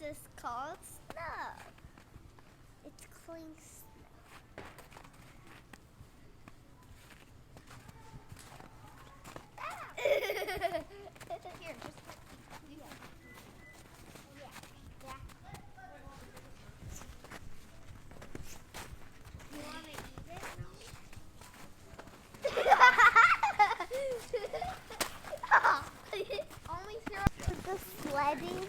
is called snow. It's clean snow. Here, just you want to eat it? Only through the sledding.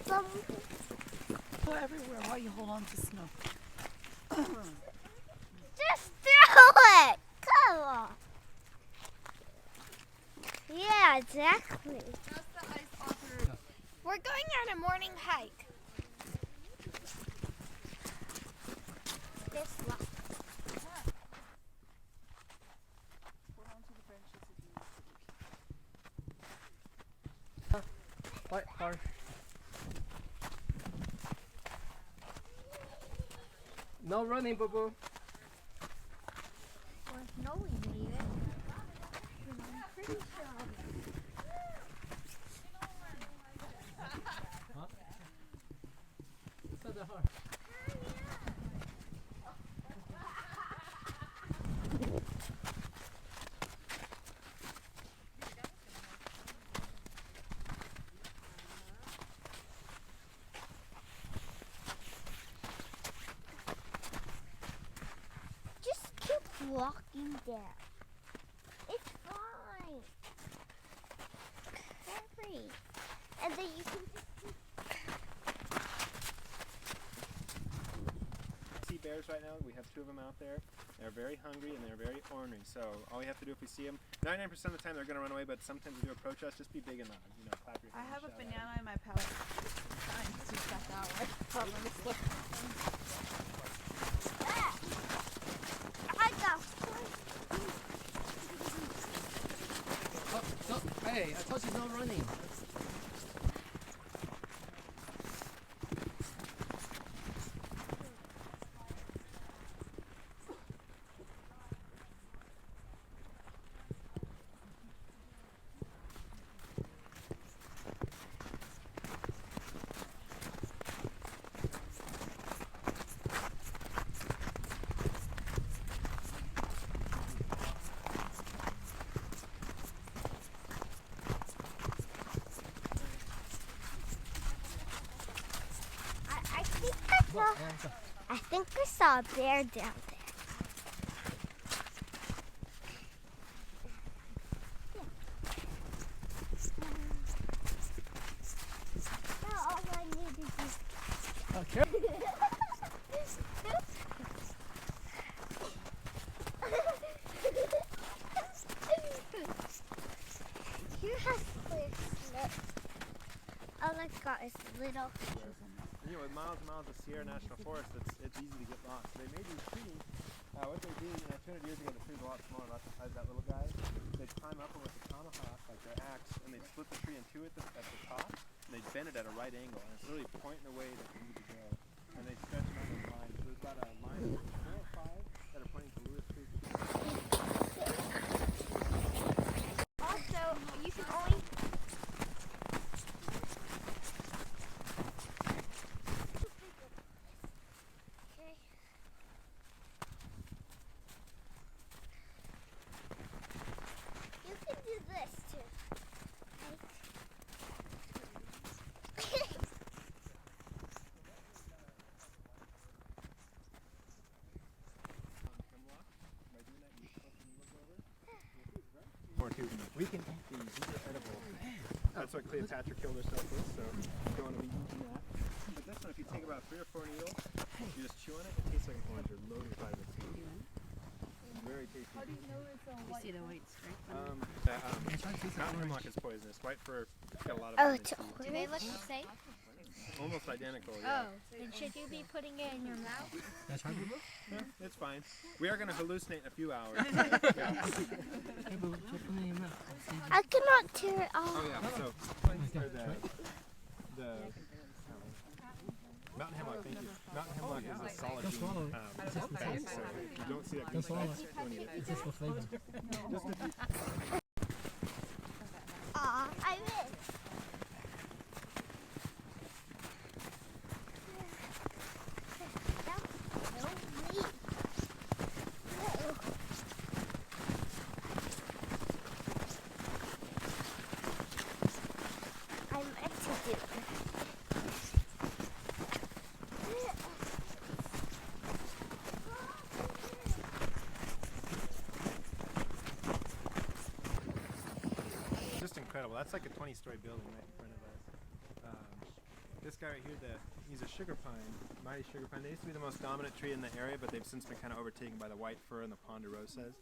Go everywhere while you hold on to snow. Just throw it! Come on. Yeah, exactly. We're going on a morning hike. This one. Quite hard. No running, boo boo. There's no we need it. I'm pretty sure. Huh? It's not that hard. Just keep walking there. It's fine. Hurry. And then you can just keep. See bears right now. We have 2 of them out there. They're very hungry and they're very ornery. So all we have to do if we see them, 99% of the time they're going to run away, but sometimes they do approach us. Just be big and clap your I hands. have a shout banana in my palate. Trying to step that way. Oh, let me slip. I got Oh, no. Hey, I thought she's not running. I think I saw a bear down there. Now all I need to do. Okay. Here has clear snow. All I got is little. With miles and miles of Sierra National Forest, it's easy to get lost. They made these trees. What they do, 200 years ago, the tree was a lot smaller, about the size of that little guy. They'd climb up with a tomahawk, like their axe, and they'd split the tree in 2 at the top, and they'd bend it at a right angle, and it's really pointing the way that they need to go. And they'd stretch them out in lines. So there's about a line of 4 or 5 that are pointing to Lewis Creek. Also, you can only. You can do this too. We can eat these. These are edible. That's what Cleopatra killed herself with, so you don't want to be eating that. But this one, if you take about 3 or 4 needles, you just chew on it, it tastes like an orange. They're loaded with vitamin C. Very tasty. How do you know it's white? You see the white stripe? Mountain hemlock is poisonous. White fir, it's got a lot of Oh, vitamin it's C. Do they look the same? Almost identical, yeah. Then should you be putting it in your mouth? That's hard, boo boo? Yeah, it's fine. We are going to hallucinate in a few hours. Yeah. Hey, boo boo, try putting it in your mouth. I cannot tear it off. Oh yeah, so the mountain hemlock, thank you. Mountain hemlock is a solid Don't swallow it. base, so you don't see that. Don't swallow it. It's just for flavor. Just if you, Aw, I missed. That's like a 20-story building right in front of us. This guy right here, he's a sugar pine, mighty sugar pine. They used to be the most dominant tree in the area, but they've since been kind of overtaken by the white fir and the ponderosas.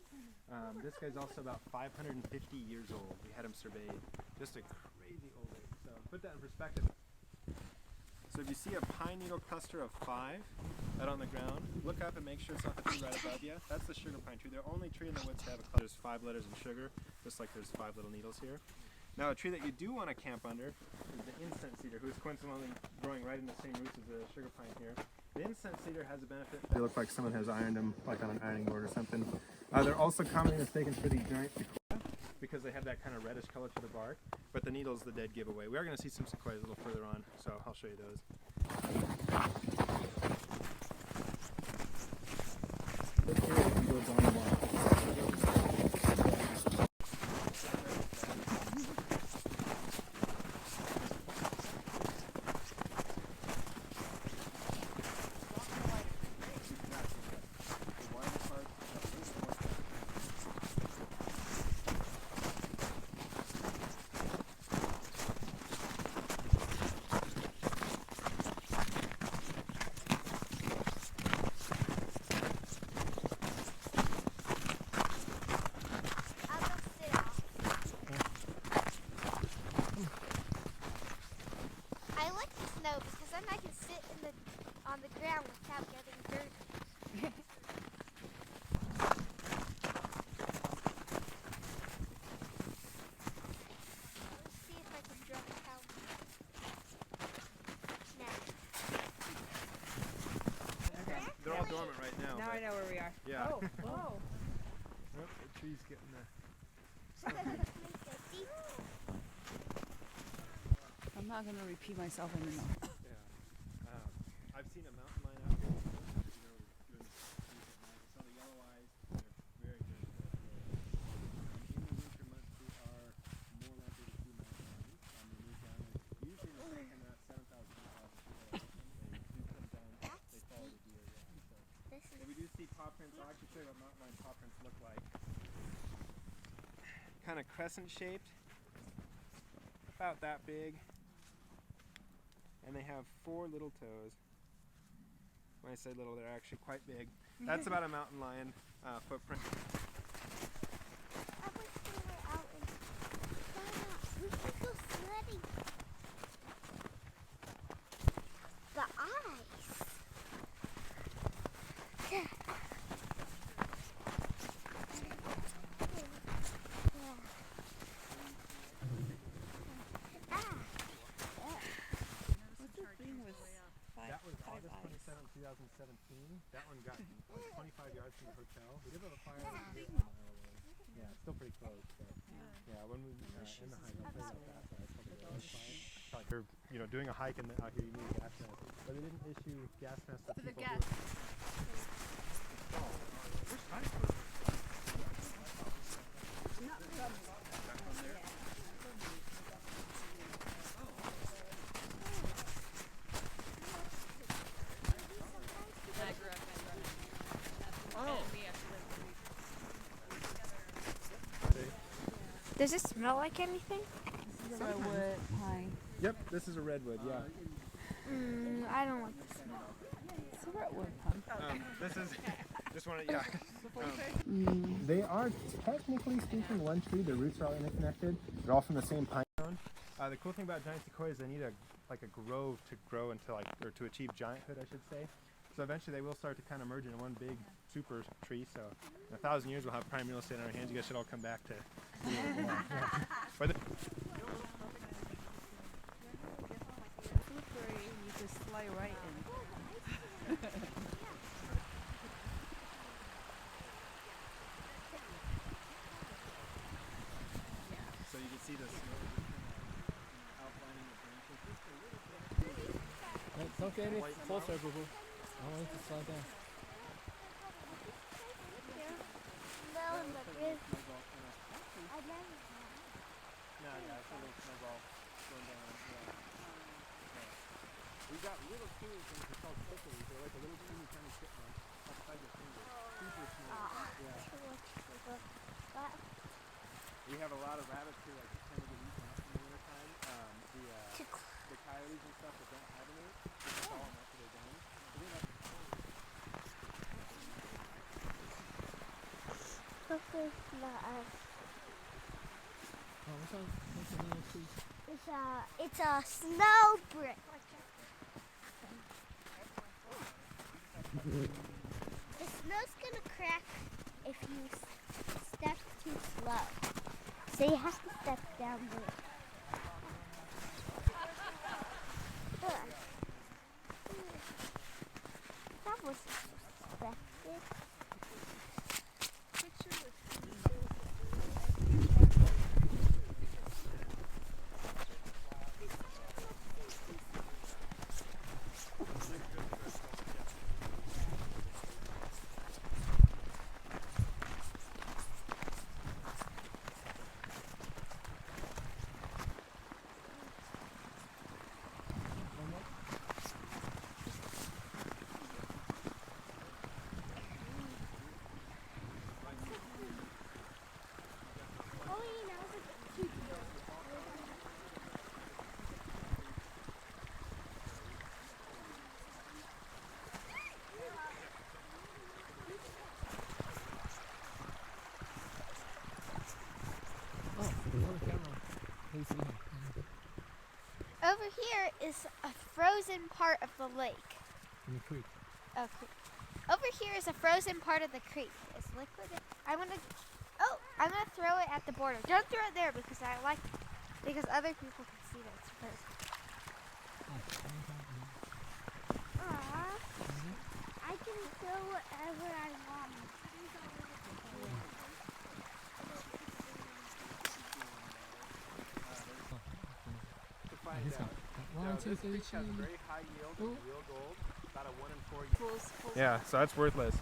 This guy's also about 550 years old. We had him surveyed. Just a crazy old age. So put that in perspective. So if you see a pine needle cluster of 5 out on the ground, look up and make sure it's not the tree right above you. That's the sugar pine tree. They're the only tree in the woods to have a cluster. There's 5 letters in sugar, just like there's 5 little needles here. Now a tree that you do want to camp under is the incense cedar, who's coincidentally growing right in the same roots as the sugar pine here. The incense cedar has a benefit. They look like someone has ironed them, like on an ironing board or something. They're also commonly mistaken for the giant sequoia because they have that kind of reddish color to the bark, but the needle's the dead giveaway. We are going to see some sequoias a little further on, so I'll show you those. I like the snow because then I can sit on the ground without getting dirty. Let's see if I can draw a house. Okay. They're all dormant right now. Now I know where we are. Yeah. Oh, whoa. Oh, the tree's getting the... I'm not going to repeat myself anymore. Yeah. I've seen a mountain lion out here before, doing the trees at night. It's on the yellow eyes. They're very good. In the winter months, we are more likely to see mountain lions. They move down. Usually in the second 7,000 feet altitude, they do come down. They follow the deer. Yeah. So we do see paw prints. I'll actually show you what mountain lion paw prints look like. Kind of crescent shaped, about that big. And they have 4 little toes. When I say little, they're actually quite big. That's about a mountain lion footprint. I wish we were out in we could go sledding. The ice. That was August 27, 2017. That one got like 25 yards from the hotel. We did have a fire a mile away. Yeah, it's still pretty close. But yeah, when we in the hike, I'll tell you about that. Like you're, doing a hike and out here you need a gas mask, but they didn't issue gas masks to people who Does it smell like anything? This is a redwood pine. Yep, this is a redwood, yeah. I don't like the smell. It's a redwood pine. This is just one of, yeah. They are technically speaking one tree. Their roots are all interconnected. They're all from the same pine cone. The cool thing about giant sequoias, they need a grove to grow into or to achieve gianthood, I should say. So eventually they will start to kind of merge into one big super tree. So in 1,000 years we'll have prime real estate on our hands. You guys should all come back to see it. But You just slide right in. so you can see the snow outlining the branches. It's okay, full circle. I want it to slide down. No, yeah, it's a little snowball going down. Yeah. We've got little teeny things that are called prickles. They're like a little teeny tiny chipmunk outside your finger. Super small. Yeah. We have a lot of rabbits here, like tend to get eaten up. the coyotes and stuff that don't hibernate, just call them after they're done. So they like What's a little tree? It's a snow brick. The snow's gonna crack if you step too slow. So you have to step down there. That was expected. Over here is a frozen part of the lake. In the creek. Okay. Over here is a frozen part of the creek. It's liquid. I'm gonna throw it at the border. Don't throw it there because other people can see that it's frozen. Aww. I can throw whatever I want. to find out. This creek has a very high yield of real gold, about a 1 in 4 yield. Yeah, so that's worthless.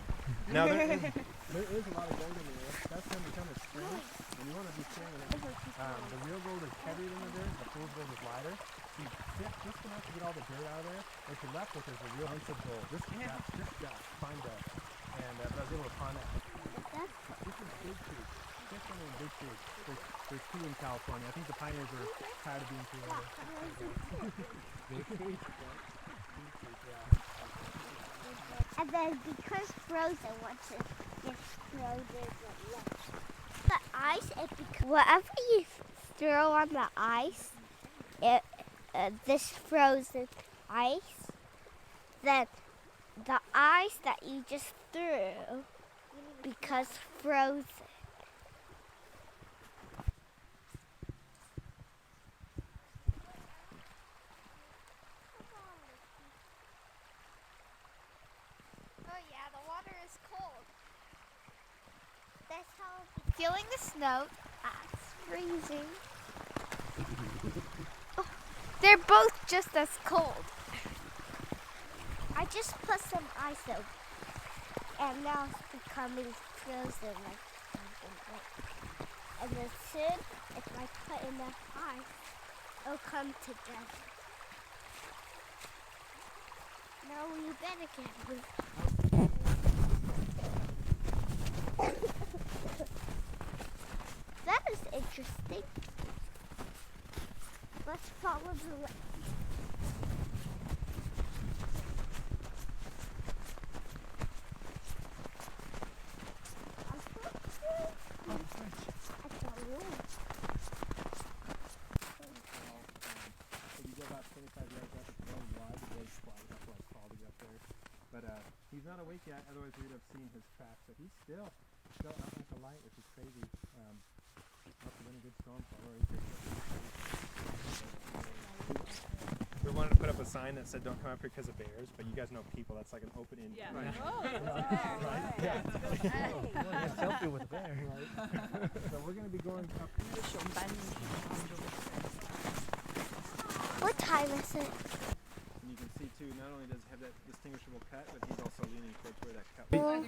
Now there is a lot of gold in the earth. That's going to become a spring, and you want to be sharing it. The real gold is heavier than the dirt. The fool's gold is lighter. So you sift just enough to get all the dirt out of there. What you're left with is a real bunch of gold. Just fine dust. And I was able to find that. This is Big Creek. This one is Big Creek. There's 2 in California. I think the pioneers were tired of being too early. Big Creek. And then because frozen, once it gets frozen, the ice, whatever you throw on the ice, this frozen ice, then the ice that you just threw becomes frozen. Oh yeah, the water is cold. That's how feeling the snow. It's freezing. Oh, they're both just as cold. I just put some ice over, and now it's becoming frozen like something. And then soon, if I put enough ice, it'll come together. Now we better get moving. That is interesting. Let's follow the lake. He's not awake yet, otherwise we'd have seen his tracks. So he's still out like a light, which is crazy. Must have been a good storm we wanted to put up a sign that said "Don't come up here because of bears," but you guys know people. That's like an open in. Yeah. Right. Right. Yeah. Selfie with a bear. Right. So we're going to be going up. What time is it? And you can see too, not only does he have that distinguishable cut, but he's also leaning towards where that cut was.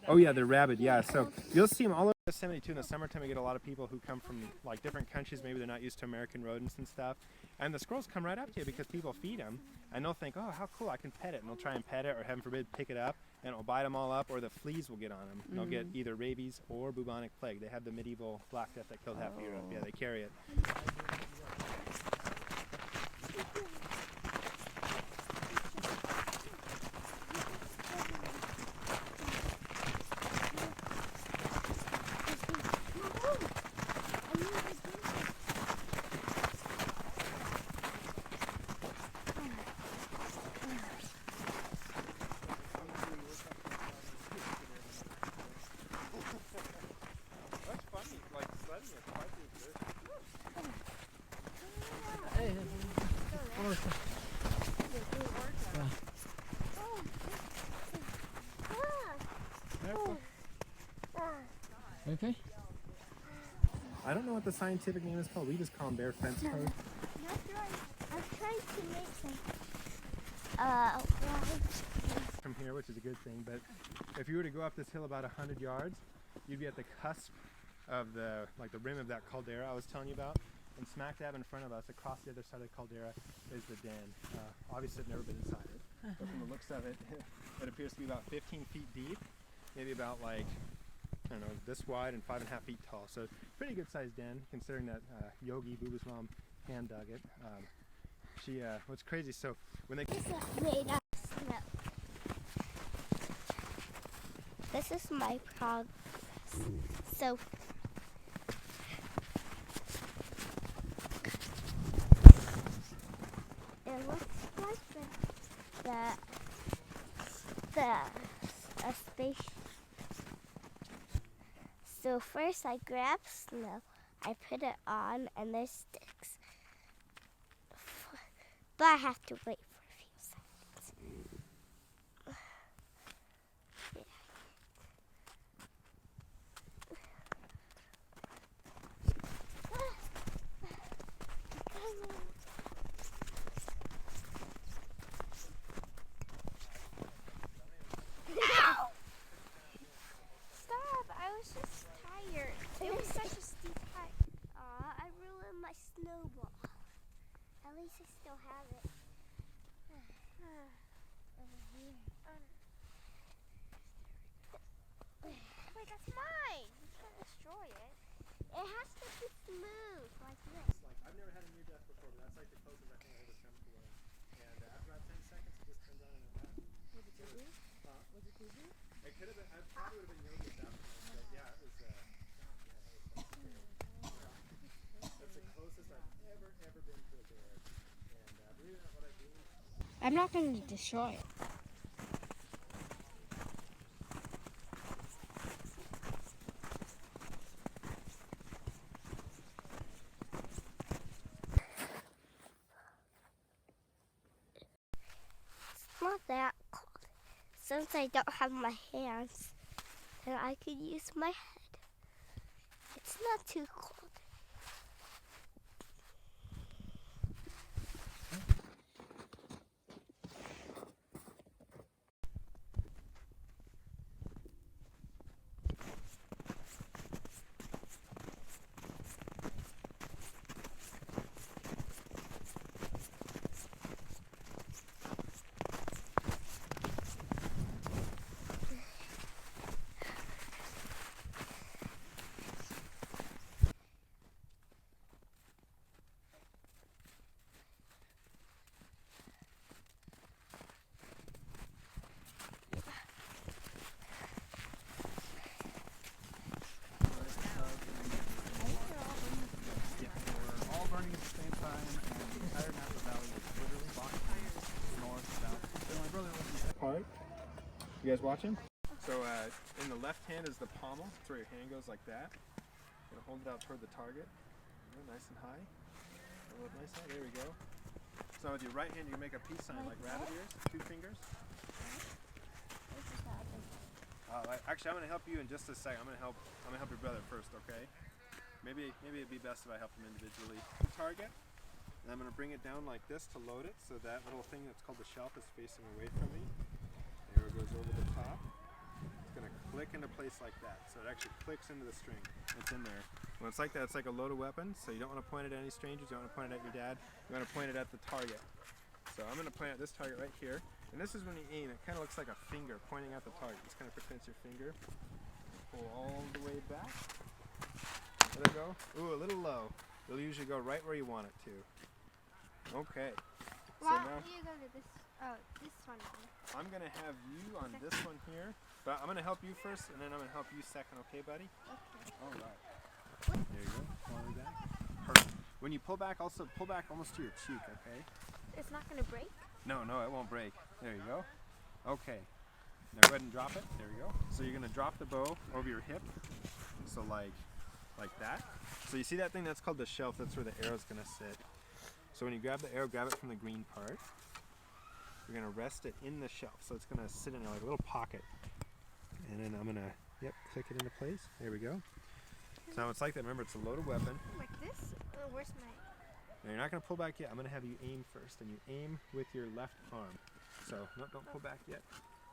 Oh yeah, they're rabid, yeah. So you'll see them all over Yosemite too. In the summertime, we get a lot of people who come from like different countries. Maybe they're not used to American rodents and stuff. And the squirrels come right up to you because people feed them. And they'll think, oh, how cool, I can pet it. And they'll try and pet it, or heaven forbid, pick it up. And it'll bite them all up, or the fleas will get on them. They'll get either rabies or bubonic plague. They have the medieval Black Death that killed half of Europe. Yeah, they carry it. okay? I don't know what the scientific name is called. We just call them bear fence posts. That's right. I'm trying to make some lines. From here, which is a good thing, but if you were to go up this hill about 100 yards, you'd be at the cusp of the rim of that caldera I was telling you about, and smack dab in front of us, across the other side of the caldera, is the den. Obviously, I've never been inside it, but from the looks of it, it appears to be about 15 feet deep, maybe about like, I don't know, this wide and 5.5 feet tall. So pretty good sized den, considering that Yogi, Booba's mom, hand dug it. What's crazy, so when they... This is made out of snow. This is my progress. So it looks like a space. So first I grab snow, I put it on, and there's sticks. But I have to wait for a few seconds. Stop! I was just tired. It was such a steep hike. Aw, I ruined my snowball. At least I still have it. Over here. Wait, that's mine! You can't destroy it. It has to be smooth, like this. I've never had a near death before, but that's like the closest I think I've ever come to one. And after about 10 seconds, it just turns on and I'm back. Was it dizzy? Was it dizzy? It could have been, I probably would have been Yogi at that point, but yeah, it was, that's the closest I've ever been to a bear. And believe it or not, what I do, I'm not going to destroy it. It's not that cold. Since I don't have my hands, then I could use my head. It's not too cold. You guys watching? So in the left hand is the pommel. That's where your hand goes like that. You're gonna hold it out toward the target. Nice and high. Hold it nice and high. There we go. So with your right hand, you make a peace sign like rabbit ears, 2 fingers. Actually, I'm gonna help you in just a second. I'm gonna help your brother first, okay? Maybe it'd be best if I help him individually. Target. And I'm gonna bring it down like this to load it, so that little thing that's called the shelf is facing away from me. There it goes over the top. It's going to click into place like that. So it actually clicks into the string. It's in there. When it's like that, it's like a loaded weapon. So you don't want to point it at any strangers. You don't want to point it at your dad. You want to point it at the target. So I'm going to point at this target right here. And this is when you aim. It kind of looks like a finger pointing at the target. Just kind of pretend it's your finger. Pull all the way back. Let it go. Ooh, a little low. It'll usually go right where you want it to. Okay. Why don't you go to this one? I'm going to have you on this one here, but I'm going to help you first, and then I'm going to help you second, okay, buddy? Okay. All right. There you go. All the way back. Perfect. When you pull back, also pull back almost to your cheek, okay? It's not going to break? No, it won't break. There you go. Okay. Now go ahead and drop it. There you go. So you're going to drop the bow over your hip, so like that. So you see that thing? That's called the shelf. That's where the arrow's going to sit. So when you grab the arrow, grab it from the green part. You're going to rest it in the shelf, so it's going to sit in there like a little pocket. And then I'm going to, click it into place. There we go. So it's like that. Remember, it's a loaded weapon. Like this? Oh, where's my... Now you're not going to pull back yet. I'm going to have you aim first, and you aim with your left arm. So no, don't pull back yet.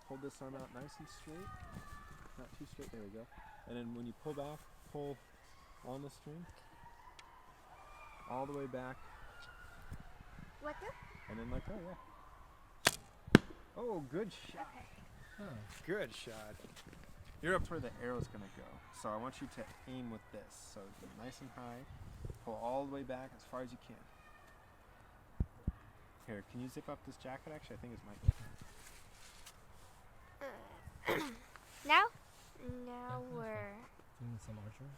Hold this arm out nice and straight. Not too straight. There we go. And then when you pull back, pull on the string all the way back. Let go? And then let go. Yeah. Oh, good shot. Okay. Oh. Good shot. You're up where the arrow's going to go. So I want you to aim with this. So nice and high. Pull all the way back as far as you can. Here, can you zip up this jacket? Actually, I think it's my. Now? Now we're... Doing some archery?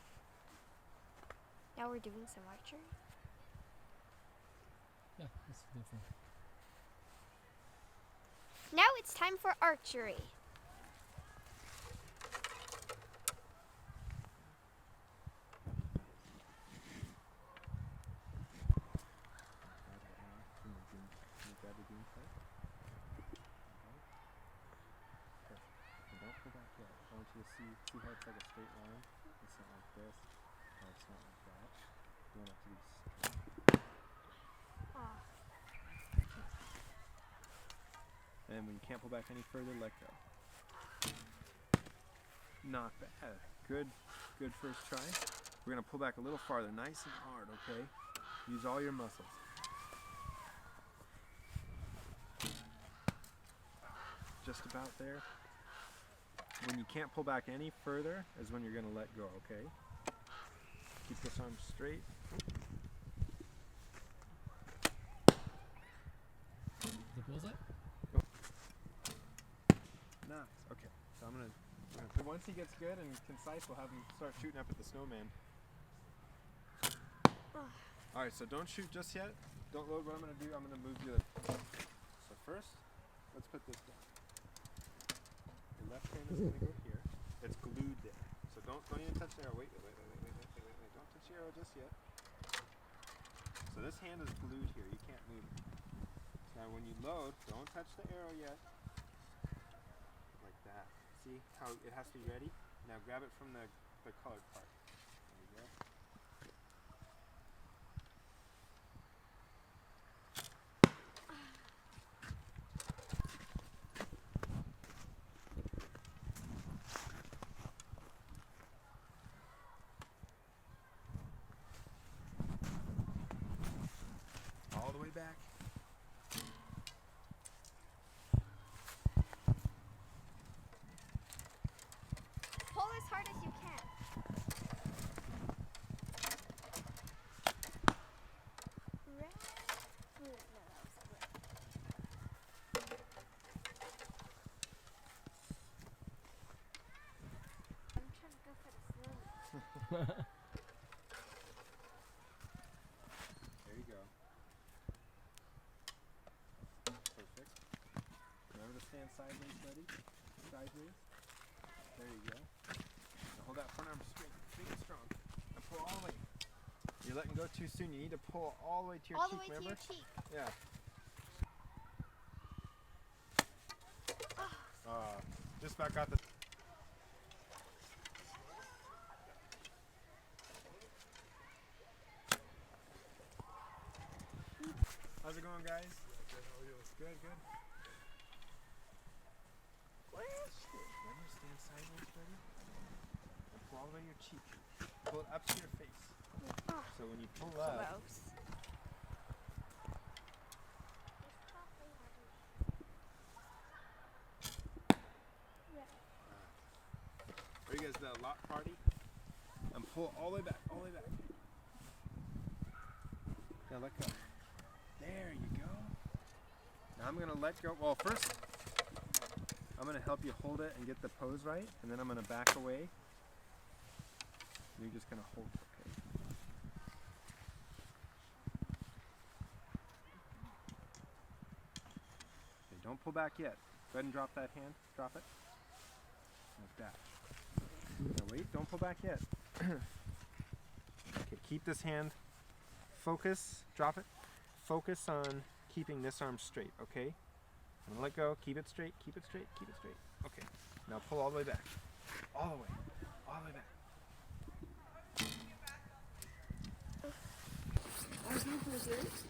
Now we're doing some archery? Yeah, it's different. Now it's time for archery. See how it's like a straight line? It's not like this, or it's not like that. You want it to be straight. Oh. And when you can't pull back any further, let go. Not bad. Good first try. We're going to pull back a little farther, nice and hard, okay? Use all your muscles. Just about there. When you can't pull back any further is when you're going to let go, okay? Keep this arm straight. The bullseye? Nice. Okay. So I'm gonna once he gets good and concise, we'll have him start shooting up at the snowman. All right. So don't shoot just yet. Don't load. What I'm gonna do, I'm gonna move you. So first, let's put this down. Your left hand is gonna go here. It's glued there. So don't even touch the arrow. Wait. Don't touch the arrow just yet. So this hand is glued here. You can't move it. Now when you load, don't touch the arrow yet. Like that. See how it has to be ready? Now grab it from the colored part. There you go. All the way back. Pull as hard as you can. Red. Blue. No, that was blue. I'm trying to go for the slow. There you go. Perfect. Remember to stand sideways, buddy. Sideways. There you go. Now hold that front arm straight, big and strong. And pull all the way. You're letting go too soon. You need to pull all the way to your All cheek, the way remember? to your cheek. Yeah. Just about got the. How's it going, guys? Good. Remember, stand sideways, buddy. And pull all the way to your cheek. Pull it up to your face. Oh, So when you pull up, gross. are you guys the lock party? And pull all the way back, Now let go. There you go. Now I'm gonna let go. Well, first, I'm gonna help you hold it and get the pose right, and then I'm gonna back away. You're just gonna hold it, okay? Okay, don't pull back yet. Go ahead and drop that hand. Drop it. Like that. Now wait, don't pull back yet. Okay, keep this hand. Focus. Drop it. Focus on keeping this arm straight, okay? I'm gonna let go. Keep it straight. Okay. Now pull all the way back. All the way back.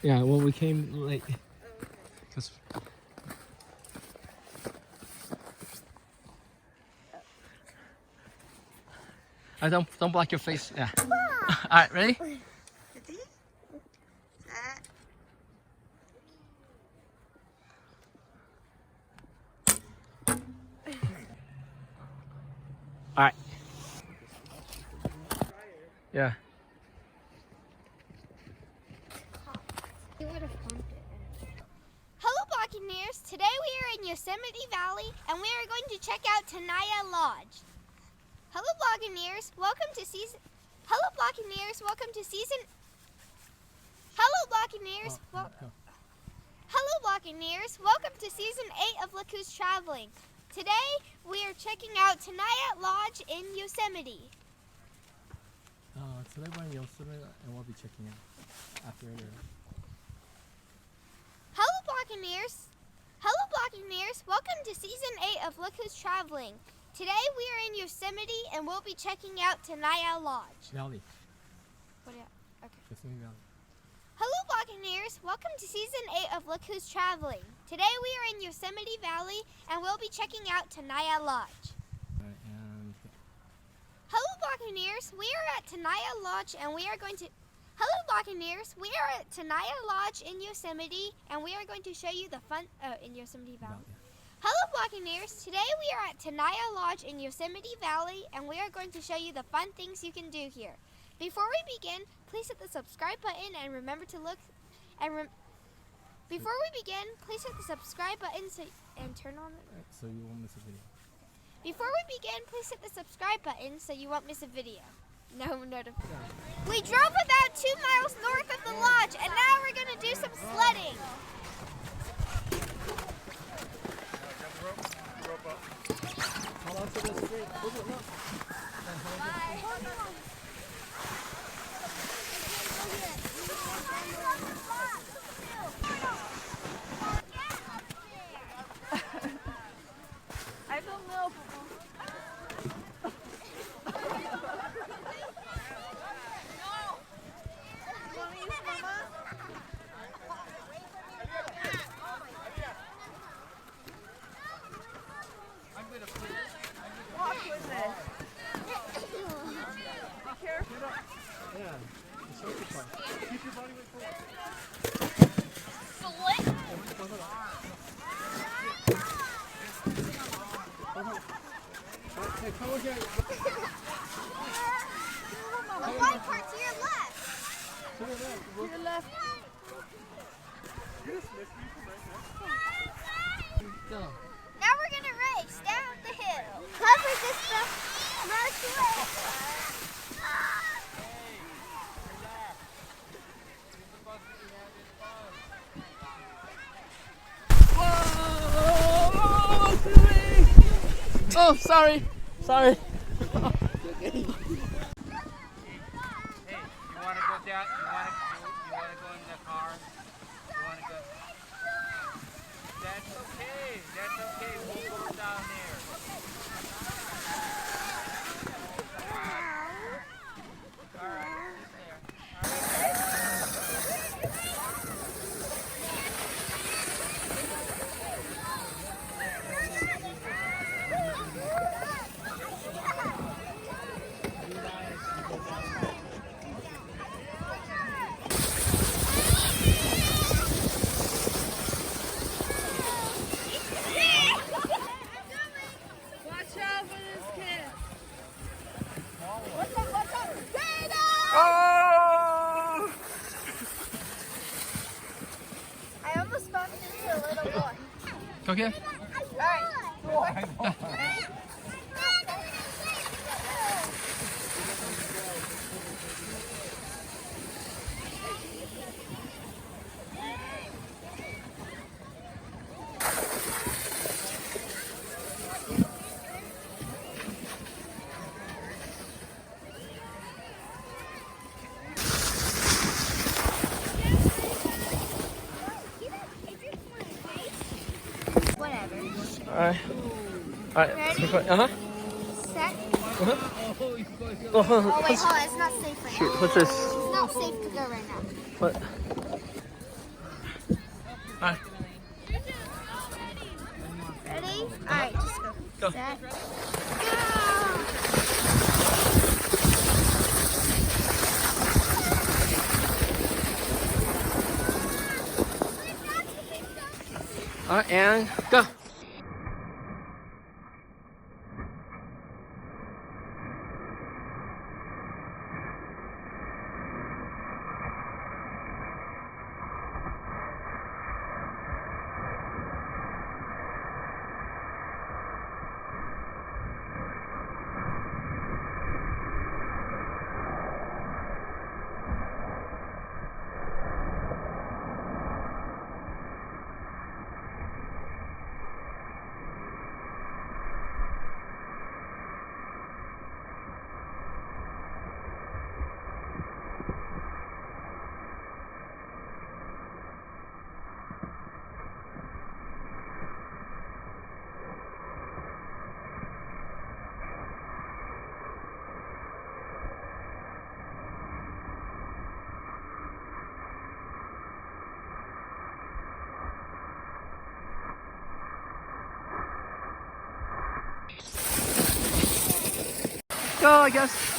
Yeah, well, we came late. Cause I don't block your face. Yeah. All right, ready? All right. Yeah. Hello, Buccaneers. Today we are in Yosemite Valley, and we are going to check out Tenaya Lodge. Hello, Buccaneers. Welcome to season. Hello, Buccaneers. Welcome to season. Hello, Buccaneers. Hello, Buccaneers. Welcome to season 8 of Look Who's Traveling. Today we are checking out Tenaya Lodge in Yosemite. Today we're in Yosemite, and we'll be checking out after later. Hello, Buccaneers. Hello, Buccaneers. Welcome to season 8 of Look Who's Traveling. Today we are in Yosemite, and we'll be checking out Tenaya Lodge. Valley. What? Okay. Yosemite Valley. Hello, Buccaneers. Welcome to season 8 of Look Who's Traveling. Today we are in Yosemite Valley, and we'll be checking out Tenaya Lodge. Alright, and Hello, Buccaneers. We are at Tenaya Lodge, and we are going to. Hello, Buccaneers. We are at Tenaya Lodge in Yosemite, and we are going to show you the fun. In Yosemite Valley. Hello, Buccaneers. Today we are at Tenaya Lodge in Yosemite Valley, and we are going to show you the fun things you can do here. Before we begin, please hit the subscribe button and remember to look. Before we begin, please hit the subscribe button and turn on it. so you won't miss a video. Before we begin, please hit the subscribe button so you won't miss a video. No notification. We drove about 2 miles north of the lodge, and now we're going to do some sledding. Hold on to the straight. Hold it, look. I don't know. Walk with it. Be careful. Yeah. It's so good fun. Keep your body weight forward. Hey, come again. The white part to your left. To the left. To the left. Go. Now we're going to race down the hill. Cover this stuff. March away. Oh, sorry. Sorry. Hey, you want to go down? You want to go in the car? You want to go? That's okay. That's okay. We'll go down there. All right. There. Watch out for this kid. Oh! I almost bumped into a little boy. Okay. Whatever. Alright. Alright. Ready? Uh-huh. Set. Oh, Oh wait, hold on. It's not safe right shoot, now. what's this? It's not safe to go right now. What? Alright, Ready? Alright, just go. Go. Set. Go! alright, and go. Go, I guess.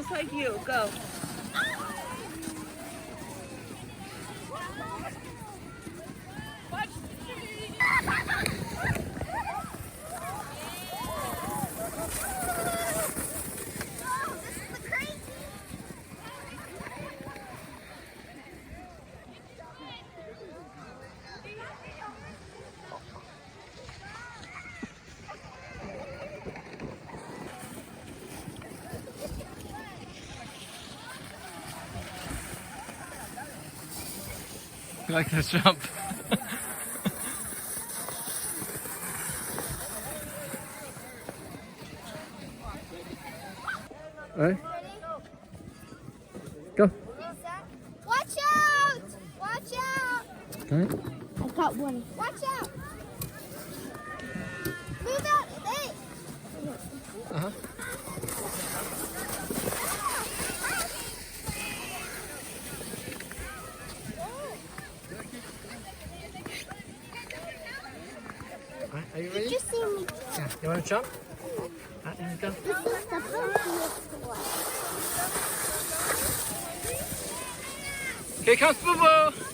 just like you. Go. You like this jump? Alright. Go. Watch out! Watch out! Alright. I got one. Watch out! Move out! Hey! Uh-huh. Alright, are you ready? Did you see me? Yeah. You want to jump? Alright, here we go. This is the funniest one. Here comes Boo Boo!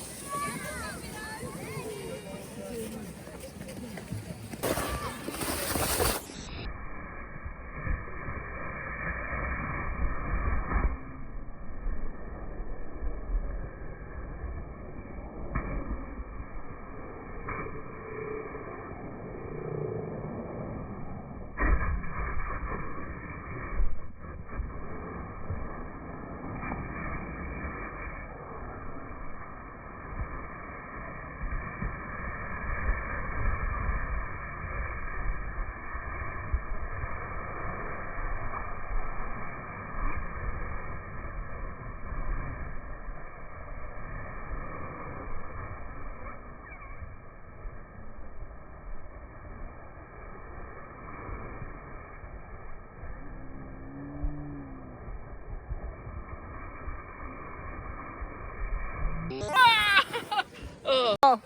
Oh.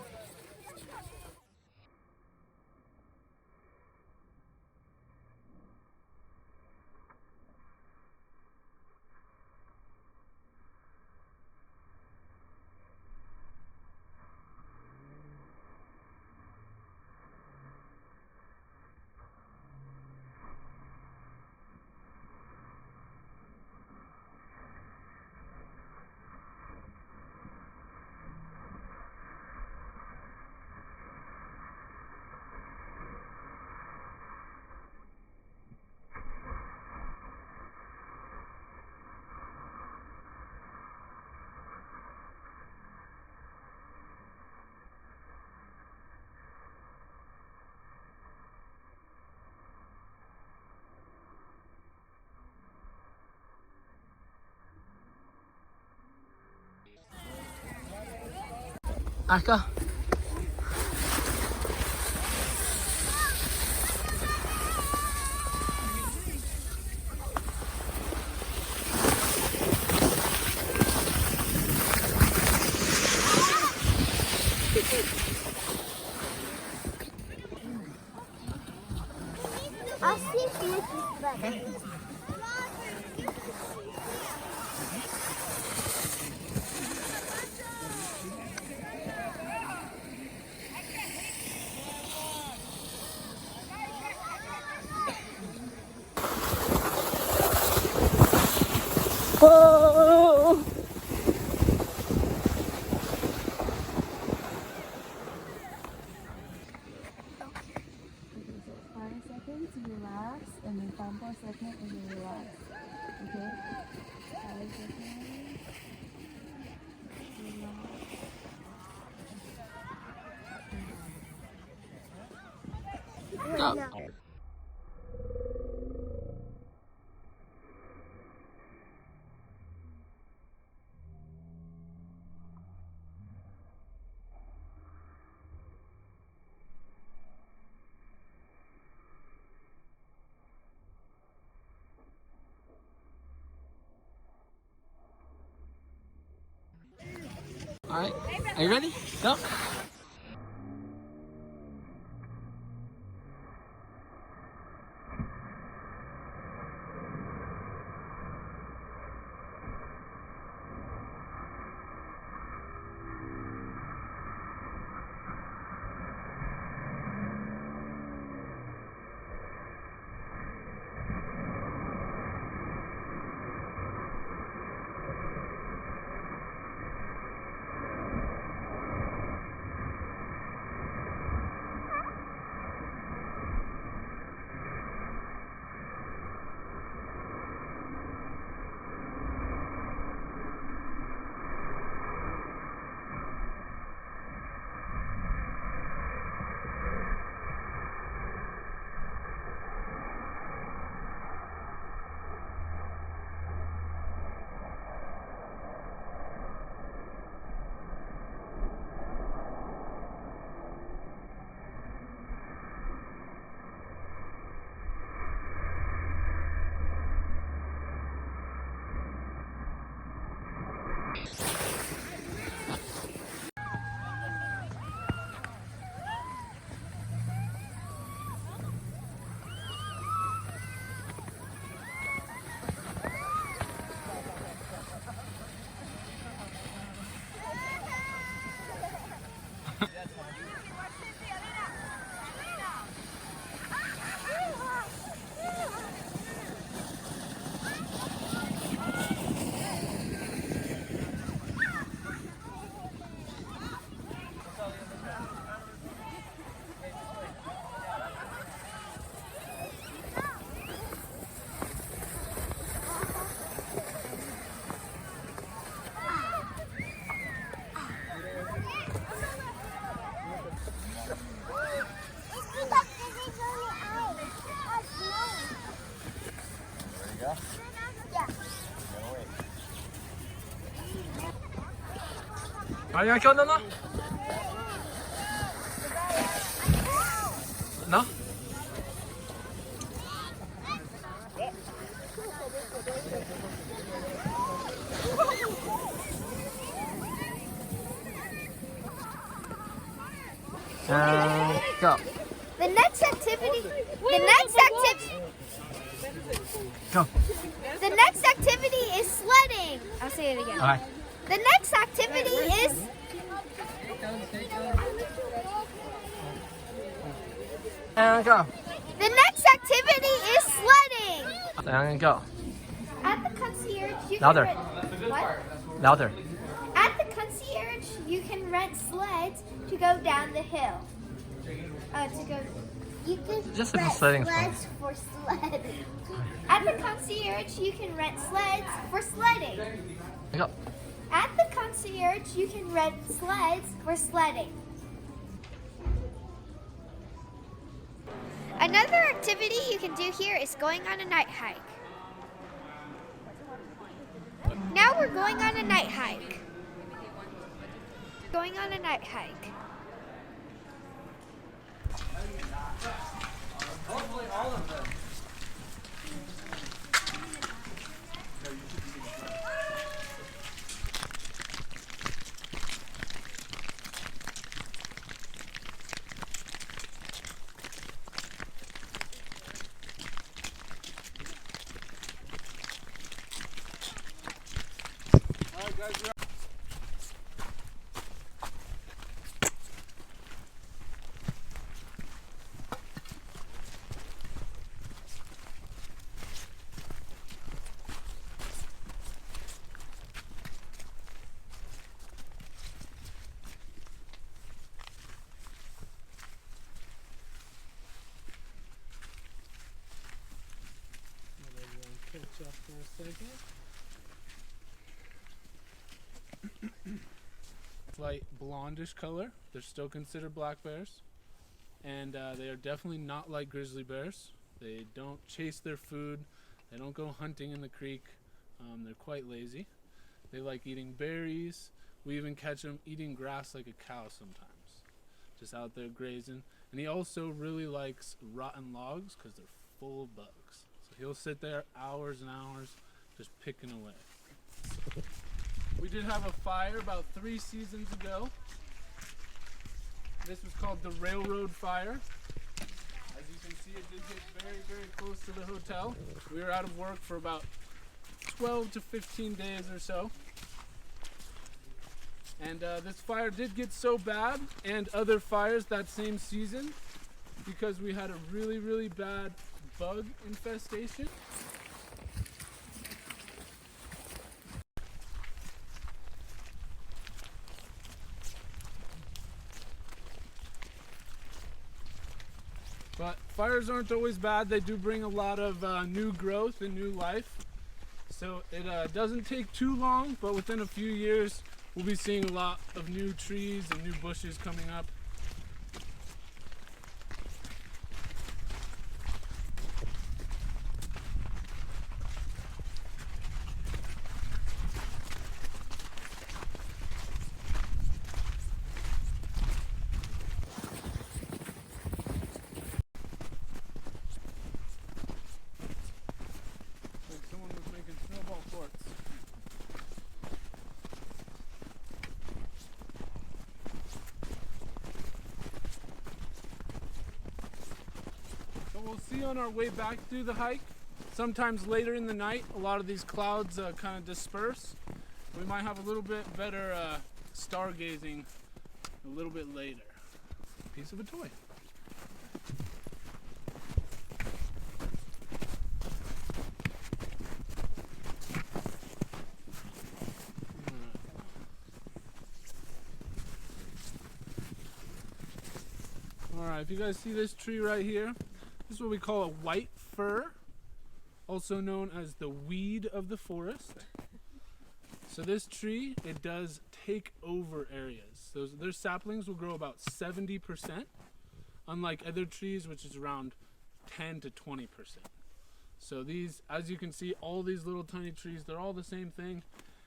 Aka. I'll see if you can better. Whoa! 5 seconds, relax, and then 5 more seconds, and then relax. Okay? 5 seconds. Go. No. Alright. Are you ready? Go. 아니야, 켜놨나? 나? Go. The next activity. Go. The next activity is sledding. I'll say it again. Okay. The next activity is And go. the next activity is sledding. And go. At the concierge, you Louder. can rent what? Louder. At the concierge, you can rent sleds to go down the hill. You can Just if rent it's sledding, sleds for sledding. At the concierge, you can rent sleds for sledding. Go. At the concierge, you can rent sleds for sledding. Another activity you can do here is going on a night hike. Now we're going on a night hike. Going on a night hike. Hopefully all of them. Catch up for a second. Light blondish color. They're still considered black bears, and they are definitely not like grizzly bears. They don't chase their food. They don't go hunting in the creek. They're quite lazy. They like eating berries. We even catch them eating grass like a cow sometimes, just out there grazing. And he also really likes rotten logs because they're full of bugs. He'll sit there hours and hours just picking away. We did have a fire about 3 seasons ago. This was called the Railroad Fire. As you can see, it did get very, very close to the hotel. We were out of work for about 12 to 15 days or so. And this fire did get so bad, and other fires that same season, because we had a really, really bad bug infestation. But fires aren't always bad. They do bring a lot of new growth and new life. So it doesn't take too long, but within a few years, we'll be seeing a lot of new trees and new bushes coming up. Like someone was making snowball forts. see on our way back through the hike, sometimes later in the night, a lot of these clouds kind of disperse. We might have a little bit better stargazing a little bit later. Piece of a toy. Alright, if you guys see this tree right here, this is what we call a white fir, also known as the weed of the forest. So this tree, it does take over areas. Their saplings will grow about 70%, unlike other trees, which is around 10 to 20%. So these, as you can see, all these little tiny trees, they're all the same thing,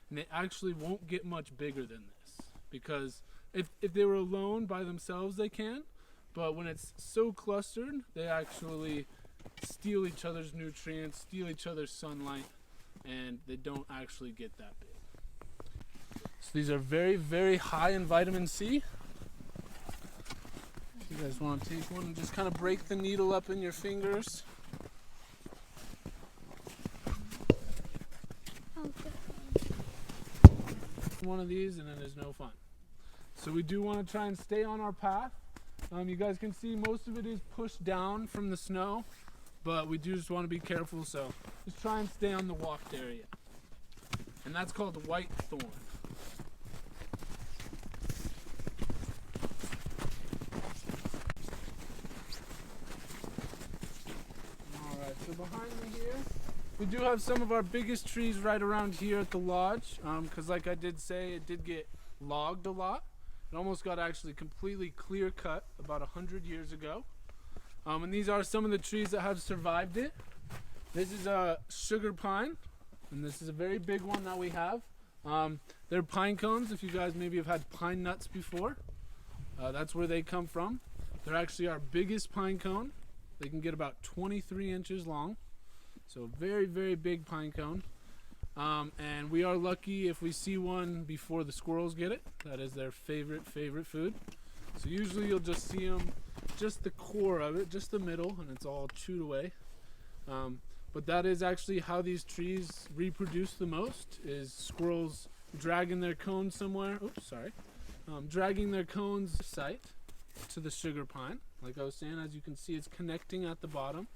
and they actually won't get much bigger than this, because if they were alone by themselves, they can. But when it's so clustered, they actually steal each other's nutrients, steal each other's sunlight, and they don't actually get that big. So these are very, very high in vitamin C. If you guys want to take one and just kind of break the needle up in your fingers. One of these and then there's no fun. So we do want to try and stay on our path. You guys can see most of it is pushed down from the snow, but we do just want to be careful, so just try and stay on the walked area. And that's called white thorn. Alright, so behind me here, we do have some of our biggest trees right around here at the lodge, because like I did say, it did get logged a lot. It almost got actually completely clear cut about 100 years ago. And these are some of the trees that have survived it. This is a sugar pine, and this is a very big one that we have. They're pine cones. If you guys maybe have had pine nuts before, that's where they come from. They're actually our biggest pine cone. They can get about 23 inches long. So very, very big pine cone. And we are lucky if we see one before the squirrels get it. That is their favorite food. So usually you'll just see them, just the core of it, just the middle, and it's all chewed away. But that is actually how these trees reproduce the most, is squirrels dragging their cones somewhere. Oops, sorry. Dragging their cones site to the sugar pine. Like I was saying, as you can see, it's connecting at the bottom.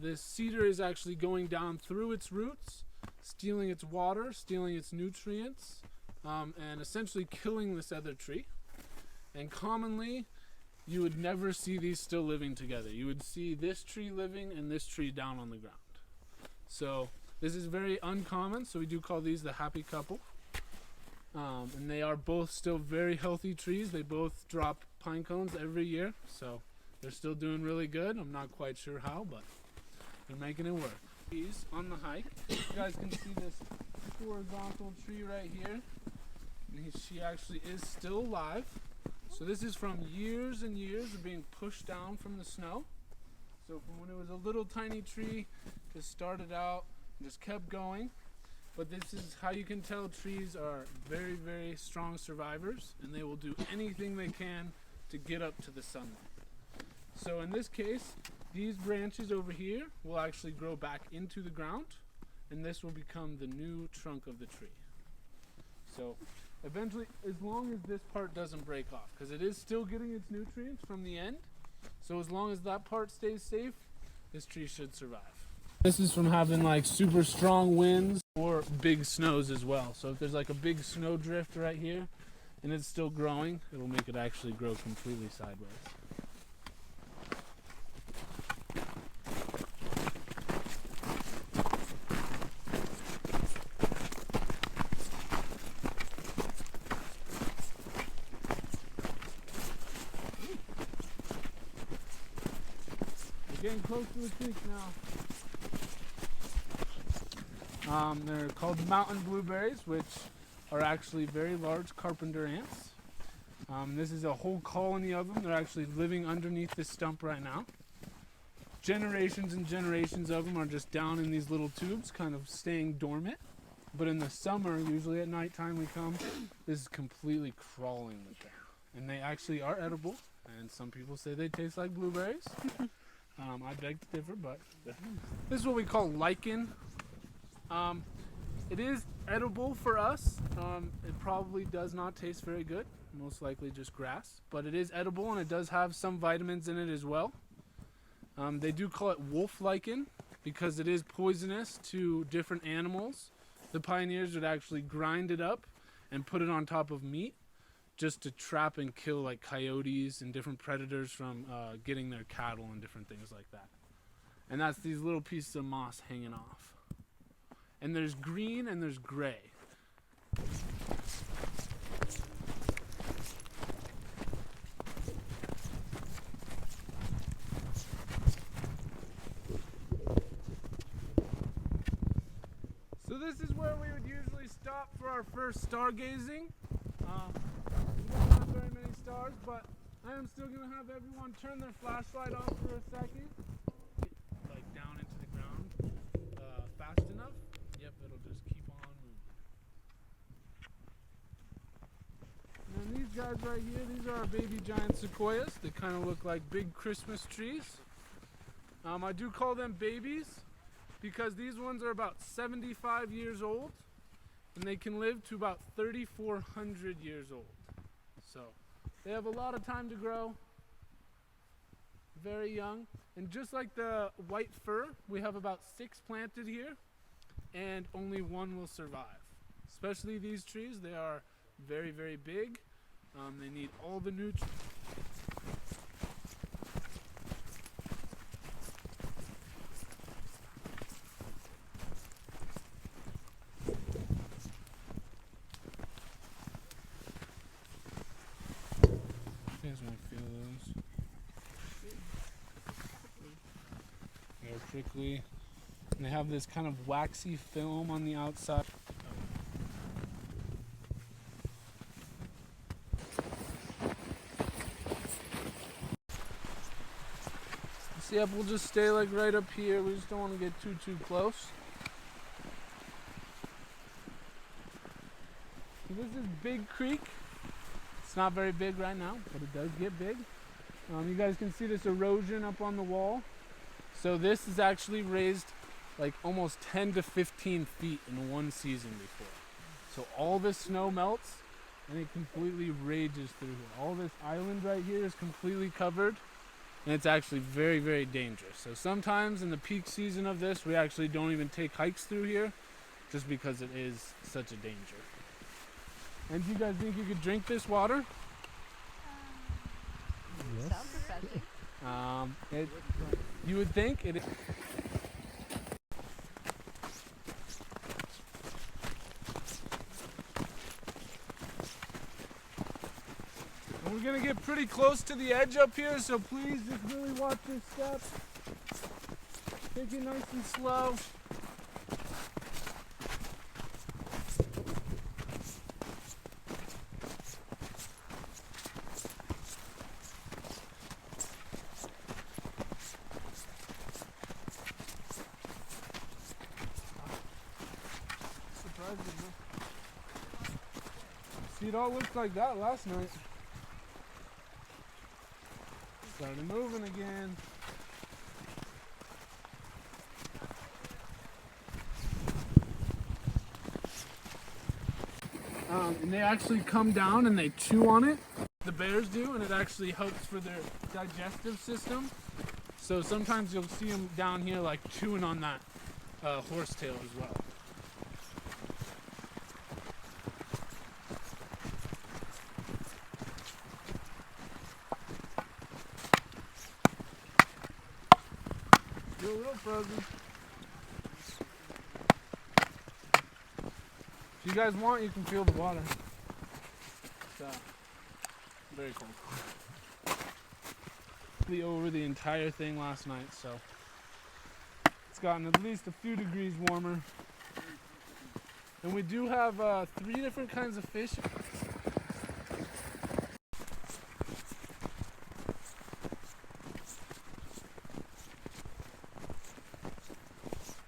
This cedar is actually going down through its roots, stealing its water, stealing its nutrients, and essentially killing this other tree. And commonly, you would never see these still living together. You would see this tree living and this tree down on the ground. So this is very uncommon, so we do call these the happy couple. And they are both still very healthy trees. They both drop pine cones every year, so they're still doing really good. I'm not quite sure how, but they're making it work. On the hike, you guys can see this horizontal tree right here, and she actually is still alive. So this is from years and years of being pushed down from the snow. So from when it was a little tiny tree, just started out and just kept going. But this is how you can tell trees are very, very strong survivors, and they will do anything they can to get up to the sunlight. So in this case, these branches over here will actually grow back into the ground, and this will become the new trunk of the tree. So eventually, as long as this part doesn't break off, because it is still getting its nutrients from the end, so as long as that part stays safe, this tree should survive. This is from having like super strong winds or big snows as well. So if there's like a big snow drift right here and it's still growing, it'll make it actually grow completely sideways. Getting close to the creek now. They're called mountain blueberries, which are actually very large carpenter ants. This is a whole colony of them. They're actually living underneath this stump right now. Generations and generations of them are just down in these little tubes, kind of staying dormant. But in the summer, usually at nighttime we come, this is completely crawling with them. And they actually are edible, and some people say they taste like blueberries. I beg to differ, but this is what we call lichen. It is edible for us. It probably does not taste very good, most likely just grass, but it is edible and it does have some vitamins in it as well. They do call it wolf lichen because it is poisonous to different animals. The pioneers would actually grind it up and put it on top of meat just to trap and kill like coyotes and different predators from getting their cattle and different things like that. And that's these little pieces of moss hanging off. And there's green and there's gray. So this is where we would usually stop for our first stargazing. We don't have very many stars, but I am still going to have everyone turn their flashlight on for a second. Get, like down into the ground fast enough. Yep, it'll just keep on moving. And these guys right here, these are our baby giant sequoias. They kind of look like big Christmas trees. I do call them babies because these ones are about 75 years old and they can live to about 3,400 years old. So they have a lot of time to grow, very young. And just like the white fir, we have about 6 planted here and only 1 will survive. Especially these trees, they are very, very big. They need all the nutrients. You guys want to feel those? They're prickly. And they have this kind of waxy film on the outside. So yep, we'll just stay like right up here. We just don't want to get too close. So this is Big Creek. It's not very big right now, but it does get big. You guys can see this erosion up on the wall. So this is actually raised like almost 10 to 15 feet in one season before. So all this snow melts and it completely rages through here. All this island right here is completely covered and it's actually very, very dangerous. So sometimes in the peak season of this, we actually don't even take hikes through here just because it is such a danger. And do you guys think you could drink this water? Yes. Sounds refreshing. You would think it. And we're gonna get pretty close to the edge up here, so please just really watch your step. Take it nice and slow. See, it all looked like that last night. Started moving again. And they actually come down and they chew on it. The bears do, and it actually helps for their digestive system. So sometimes you'll see them down here like chewing on that horsetail as well. Still a little frozen. If you guys want, you can feel the water. It's very cold. Over the entire thing last night, so it's gotten at least a few degrees warmer. And we do have 3 different kinds of fish.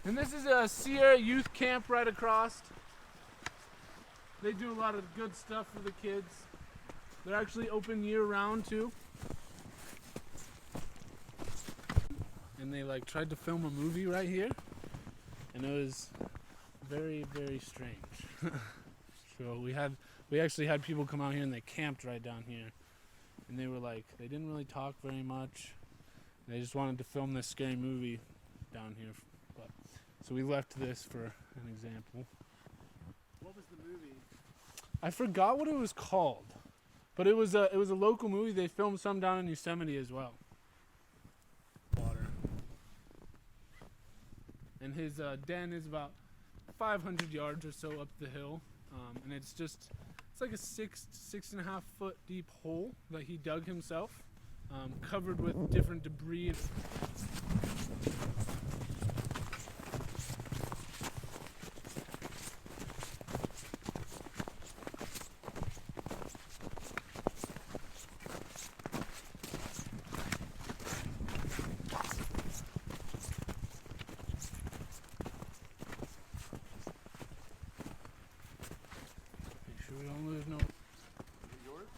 And this is a Sierra Youth Camp right across. They do a lot of good stuff for the kids. They're actually open year-round too. and they like tried to film a movie right here, and it was very, very strange. So we actually had people come out here and they camped right down here, and they were like, they didn't really talk very much. They just wanted to film this scary movie down here. But so we left this for an example. What was the movie? I forgot what it was called, but it was a local movie. They filmed some down in Yosemite as well. Water. And his den is about 500 yards or so up the hill, and it's like a 6.5 foot deep hole that he dug himself, covered with different debris. Make sure we don't lose no. Is it yours?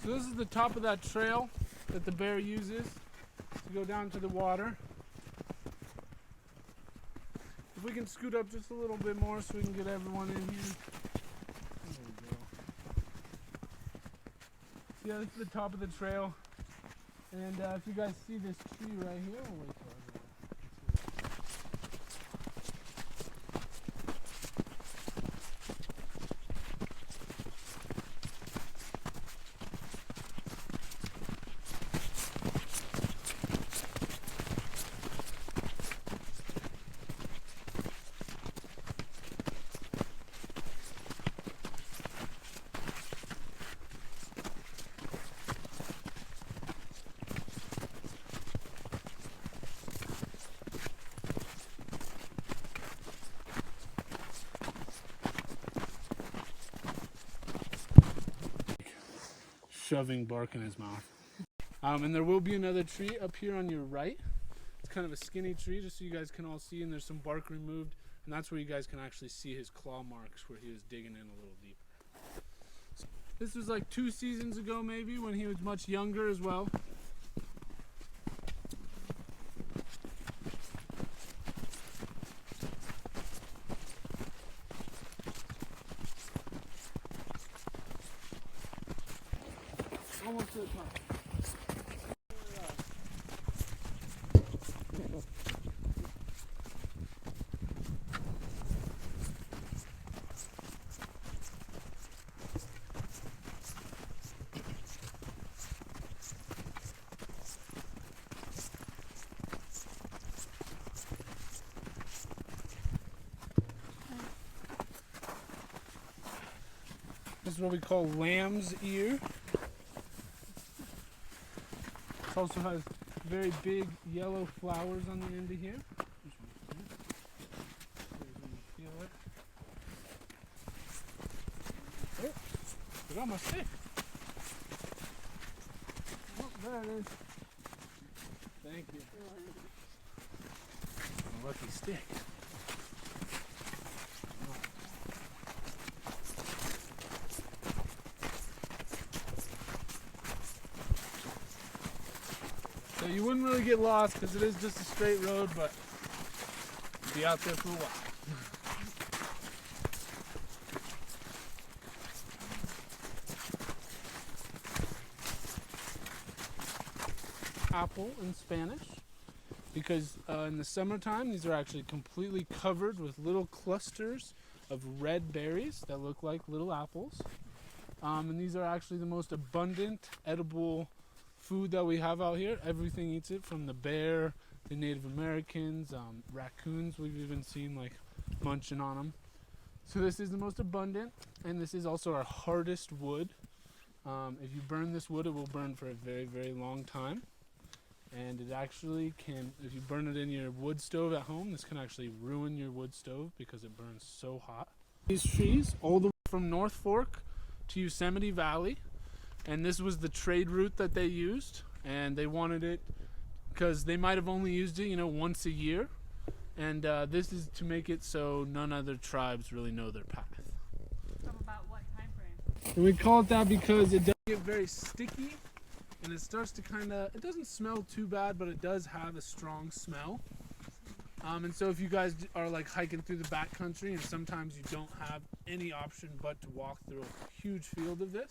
So this is the top of that trail that the bear uses to go down to the water. If we can scoot up just a little bit more so we can get everyone in here. There we go. Yeah, this is the top of the trail. And if you guys see this tree right here, we'll wait till everyone. Shoving bark in his mouth. And there will be another tree up here on your right. It's kind of a skinny tree, just so you guys can all see, and there's some bark removed, and that's where you guys can actually see his claw marks where he was digging in a little deeper. So this was like 2 seasons ago maybe, when he was much younger as well. Almost to the top. This is what we call lamb's ear. It also has very big yellow flowers on the end of here. Feel it. Oh, forgot my stick. Oh, there it is. Thank you. A lucky stick. So you wouldn't really get lost because it is just a straight road, but be out there for a while. Apple in Spanish, because in the summertime these are actually completely covered with little clusters of red berries that look like little apples. And these are actually the most abundant edible food that we have out here. Everything eats it, from the bear, the Native Americans, raccoons we've even seen like munching on them. So this is the most abundant, and this is also our hardest wood. If you burn this wood, it will burn for a very, very long time. And it actually can, if you burn it in your wood stove at home, this can actually ruin your wood stove because it burns so hot. These trees, all the way from North Fork to Yosemite Valley, and this was the trade route that they used, and they wanted it because they might have only used it, once a year, and this is to make it so none other tribes really know their path. From about what time frame? And we call it that because it does get very sticky, and it starts to it doesn't smell too bad, but it does have a strong smell. And so if you guys are like hiking through the backcountry and sometimes you don't have any option but to walk through a huge field of this,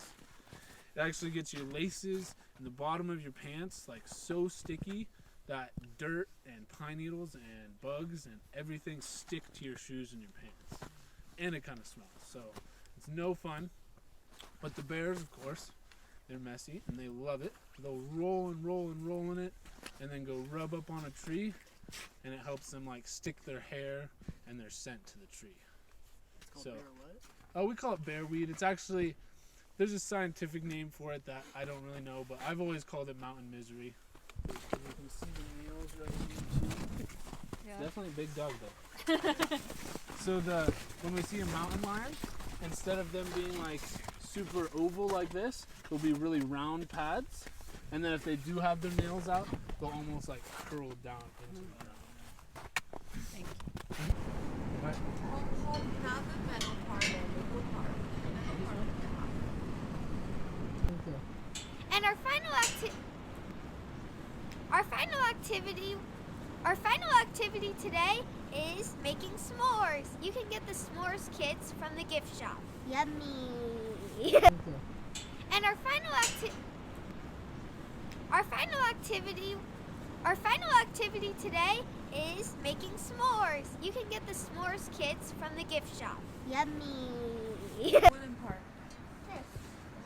it actually gets your laces and the bottom of your pants like so sticky that dirt and pine needles and bugs and everything stick to your shoes and your pants. And it kind of smells. So it's no fun. But the bears, of course, they're messy and they love it. They'll roll and roll and roll in it and then go rub up on a tree, and it helps them like stick their hair and their scent to the tree. It's called bear what? Oh, we call it bear weed. It's actually, there's a scientific name for it that I don't really know, but I've always called it mountain misery. You can see the nails right here too. Yeah. It's definitely a big dog though. So when we see a mountain lion, instead of them being like super oval like this, they'll be really round pads. And then if they do have their nails out, they'll almost like curl down into the ground. Thank you. Right. Hold not the metal part and the wood part. And our final activity today is making s'mores. You can get the s'mores kits from the gift shop. Yummy. And our final activity today is making s'mores. You can get the s'mores kits from the gift shop. Yummy. Wooden part. This.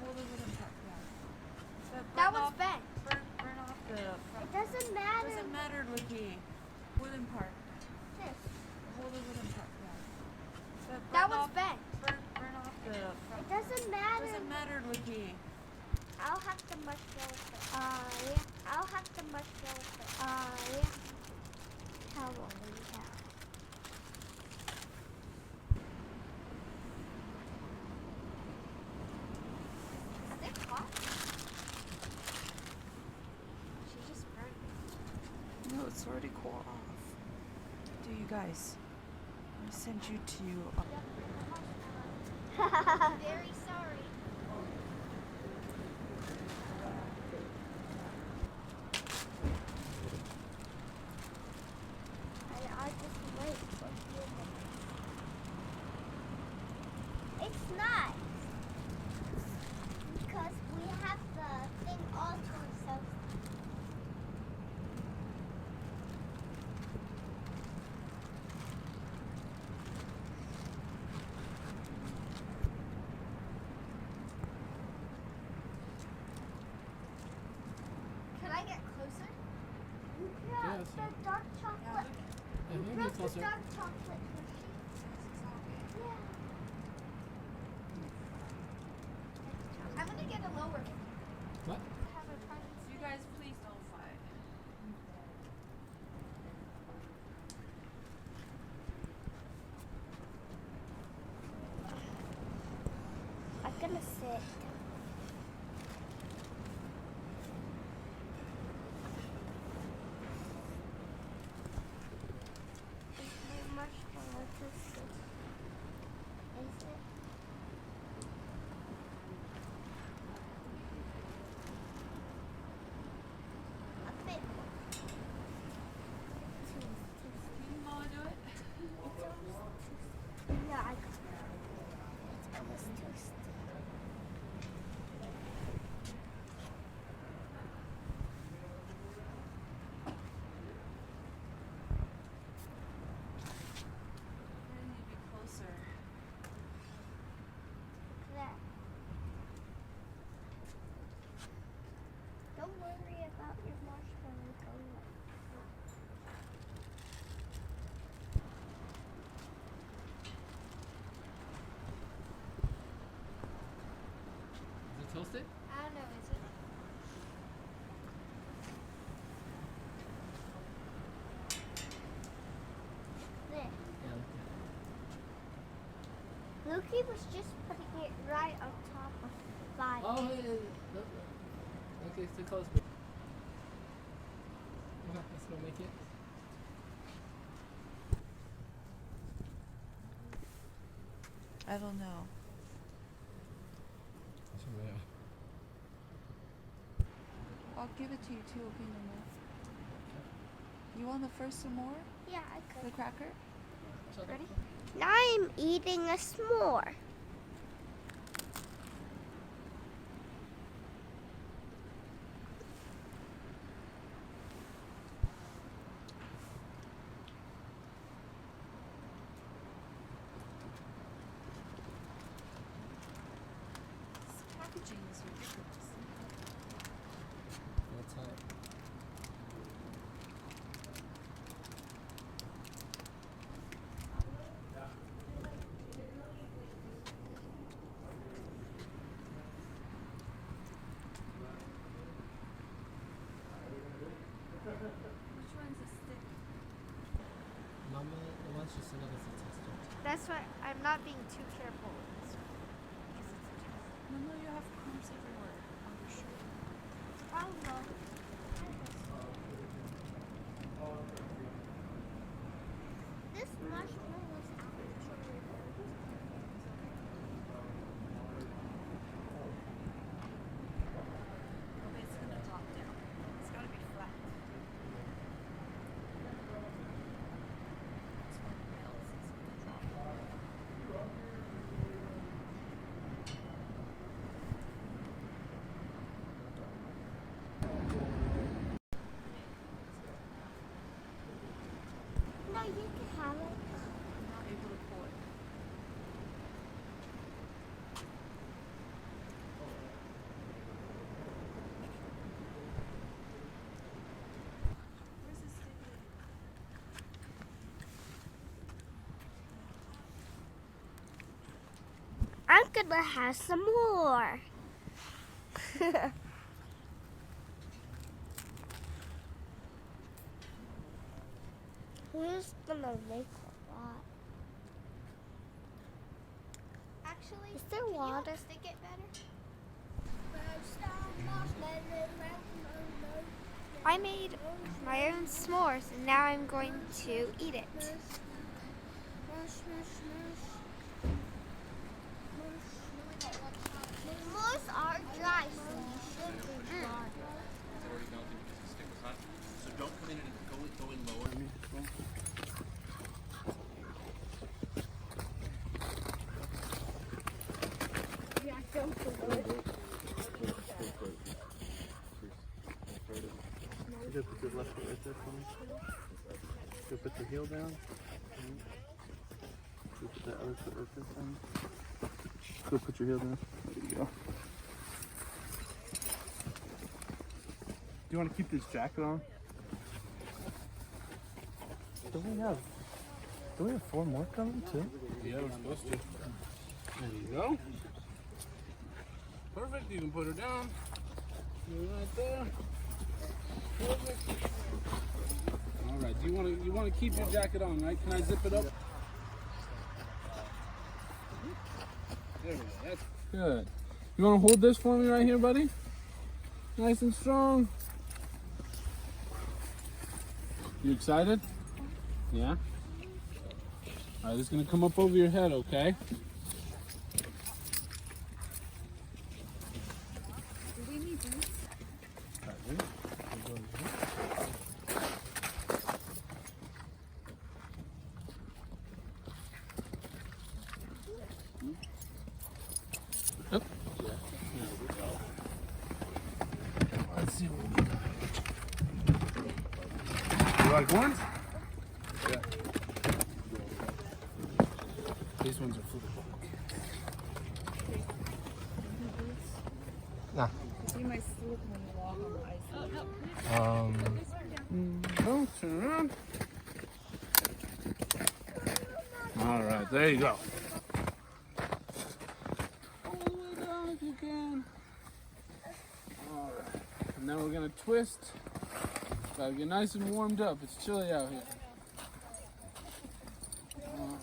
Hold the wooden part. Yeah. That one's bent. Burn off the front. It doesn't matter. Doesn't matter, Lucky. Wooden part. This. Hold the wooden part. Yeah. That one's bent. Burn off the front. It doesn't matter. Doesn't matter, Lucky. I'll have to much go with it. Yeah. I'll have to much go with it. Yeah. How will we have? Are they hot? She just burned No, it's already cool off. Do you guys? I sent you to. it. Very sorry. I just wait for you. It's not. Because we have the thing all to ourselves. Can I get closer? Yeah, Yeah, the sure. dark chocolate. Yeah, You maybe broke the closer. dark chocolate machine. Yeah. I'm gonna get a lower. What? Have a private You guys, please don't fight. I'm gonna sit. Is my marshmallow toasted? Is it? A bit more. Can Mama do it? It's almost toasted. Yeah, I got it. It's almost toasted. Mookie was just putting it right on top of the fire. Oh, hey. Okay, it's too close. Okay, let's go make it. I don't know. I'll give it to you too, okay, Mama? You want the first some more? Yeah, I The could. cracker? Ready? Now I'm eating a s'more. This packaging is ridiculous. What's that? Which one's a stick? Mama wants you to send it as a tester. That's why I'm not being too careful with this one. Because it's a test. Mama, you have crumbs everywhere on your shirt. Oh no. This marshmallow is actually Okay, it's gonna drop down. It's gotta be flat. It's when it melts, it's gonna drop. No, you can have it. I'm not able to pull it. Where's the stick? I'm gonna have some more. Who's gonna make a lot? Actually, is there water? Stick it better. I made my own s'mores and now I'm going to eat it. S'mores are dry, so you should drink water. It's already melting because the stick was hot. So don't come in and go in lower. You just put your left foot right there for me. You put the heel down. You put that other foot right there for me. Go put your heel down. There you go. Do you want to keep this jacket on? Do we have 4 more coming too? Yeah, we're supposed to. There you go. Perfect. You can put her down. Right there. Perfect. All right. Do you want to keep your jacket on, right? Can I zip it up? There we go. That's good. You want to hold this for me right here, buddy? Nice and strong. You excited? Yeah? All right, this is going to come up over your head, okay? Do we need these? Yep. Let's see what we got. You like ones? Yeah. These ones are for the book. Nah. You might slip when you walk on the ice. No, turn around. All right, there you go. All the way down if you can. All right, and then we're gonna twist. Gotta get nice and warmed up. It's chilly out here. All right.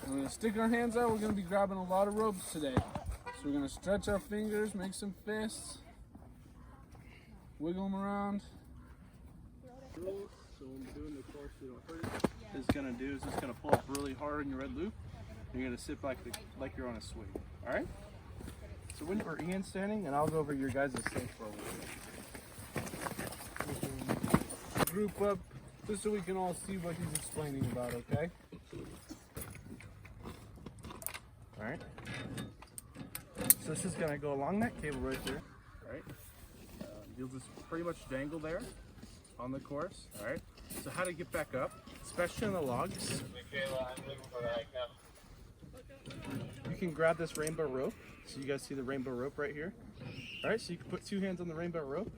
I'm gonna stick our hands out. We're gonna be grabbing a lot of ropes today. So we're gonna stretch our fingers, make some fists, wiggle them around. So when we're doing the course, we don't hurt it. What it's gonna do is it's gonna pull up really hard in your red loop. You're gonna sit back like you're on a swing. All right. So when you're Ian standing, and I'll go over your guys' thing for a little bit. Group up just so we can all see what he's explaining about, okay? All right. So this is gonna go along that cable right there. All right. You'll just pretty much dangle there on the course. All right. So how to get back up, especially on the logs. You can grab this rainbow rope. So you guys see the rainbow rope right here. All right. So you can put 2 hands on the rainbow rope,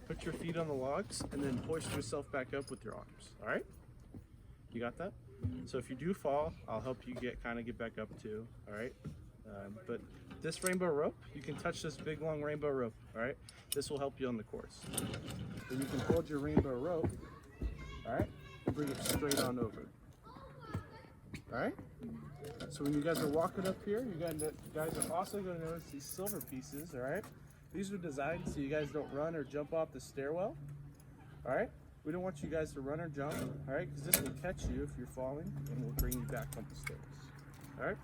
put your feet on the logs, and then hoist yourself back up with your arms. All right. You got that? So if you do fall, I'll help you get back up too. All right. But this rainbow rope, you can touch this big long rainbow rope. All right. This will help you on the course. Then you can hold your rainbow rope. All right. And bring it straight on over. All right. So when you guys are walking up here, you guys are also going to notice these silver pieces. All right. These are designed so you guys don't run or jump off the stairwell. All right. We don't want you guys to run or jump, all right? Because this will catch you if you're falling, and will bring you back up the stairs. All right?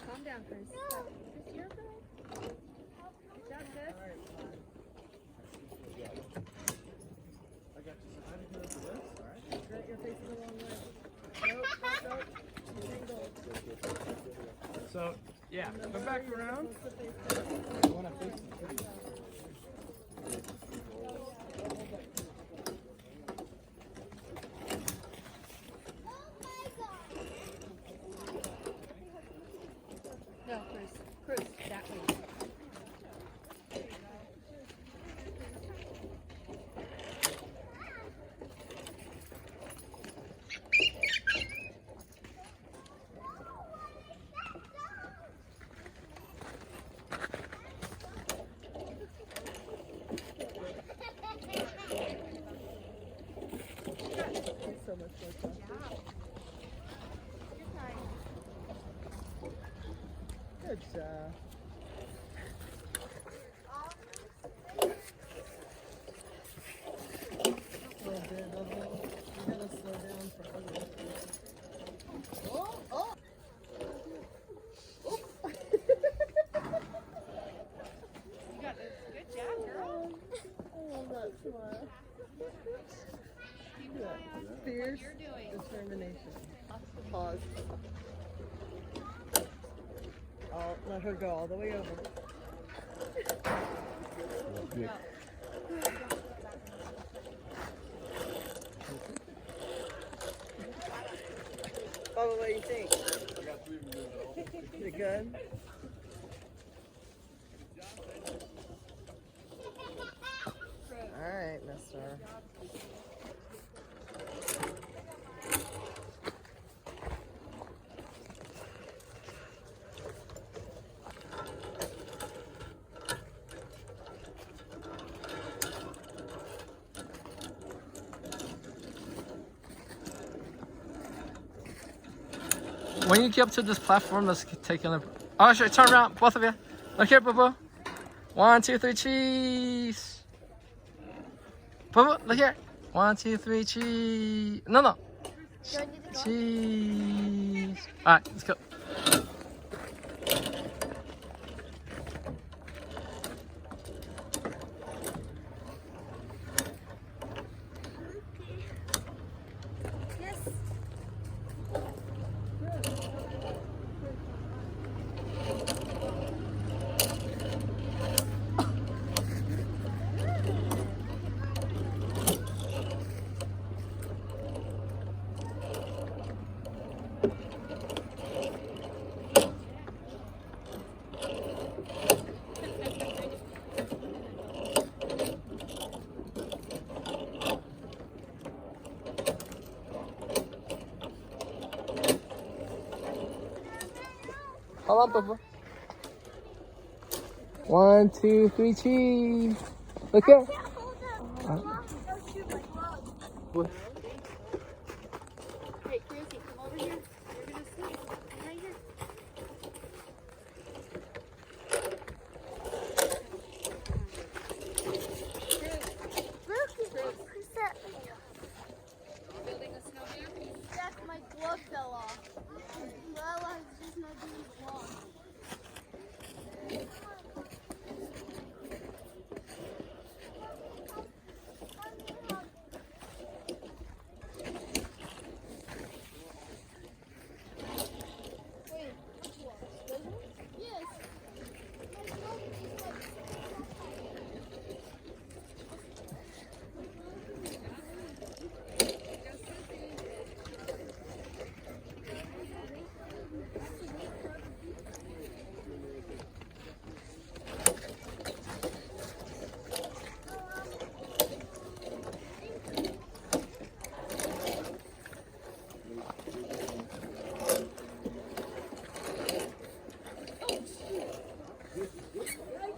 Calm down, Chris. Chris, you're okay. Good job, Chris. I got you. So how do you do this? All right? Turn your face the wrong way. Nope. So, yeah, come back around. You want to face the tree. No, Chris, that way. So much more fun. Good job. A little bit of it. You're gonna slow down for other. Oh! You got this. Good job, girl. I love that smile. Keep an eye on Fierce what you're doing. determination. Pause. I'll let her go all the way over. Bubba, what do you think? Is it good? Alright, mister. When you get up to this platform, let's take a look. Oh, sure, turn around, both of you. Look here, Boo Boo. 1, 2, 3, cheese. Boo Boo, look here. 1, 2, 3, cheese. No. Cheese. All right, let's go. Hold on, Papa. 1, 2, 3, cheese. Look here. What? Hey, Chrissy, come over here. You're gonna sleep. Right here. Building a snowman? Jack, my glove fell off. Well, I was just not doing the vlog.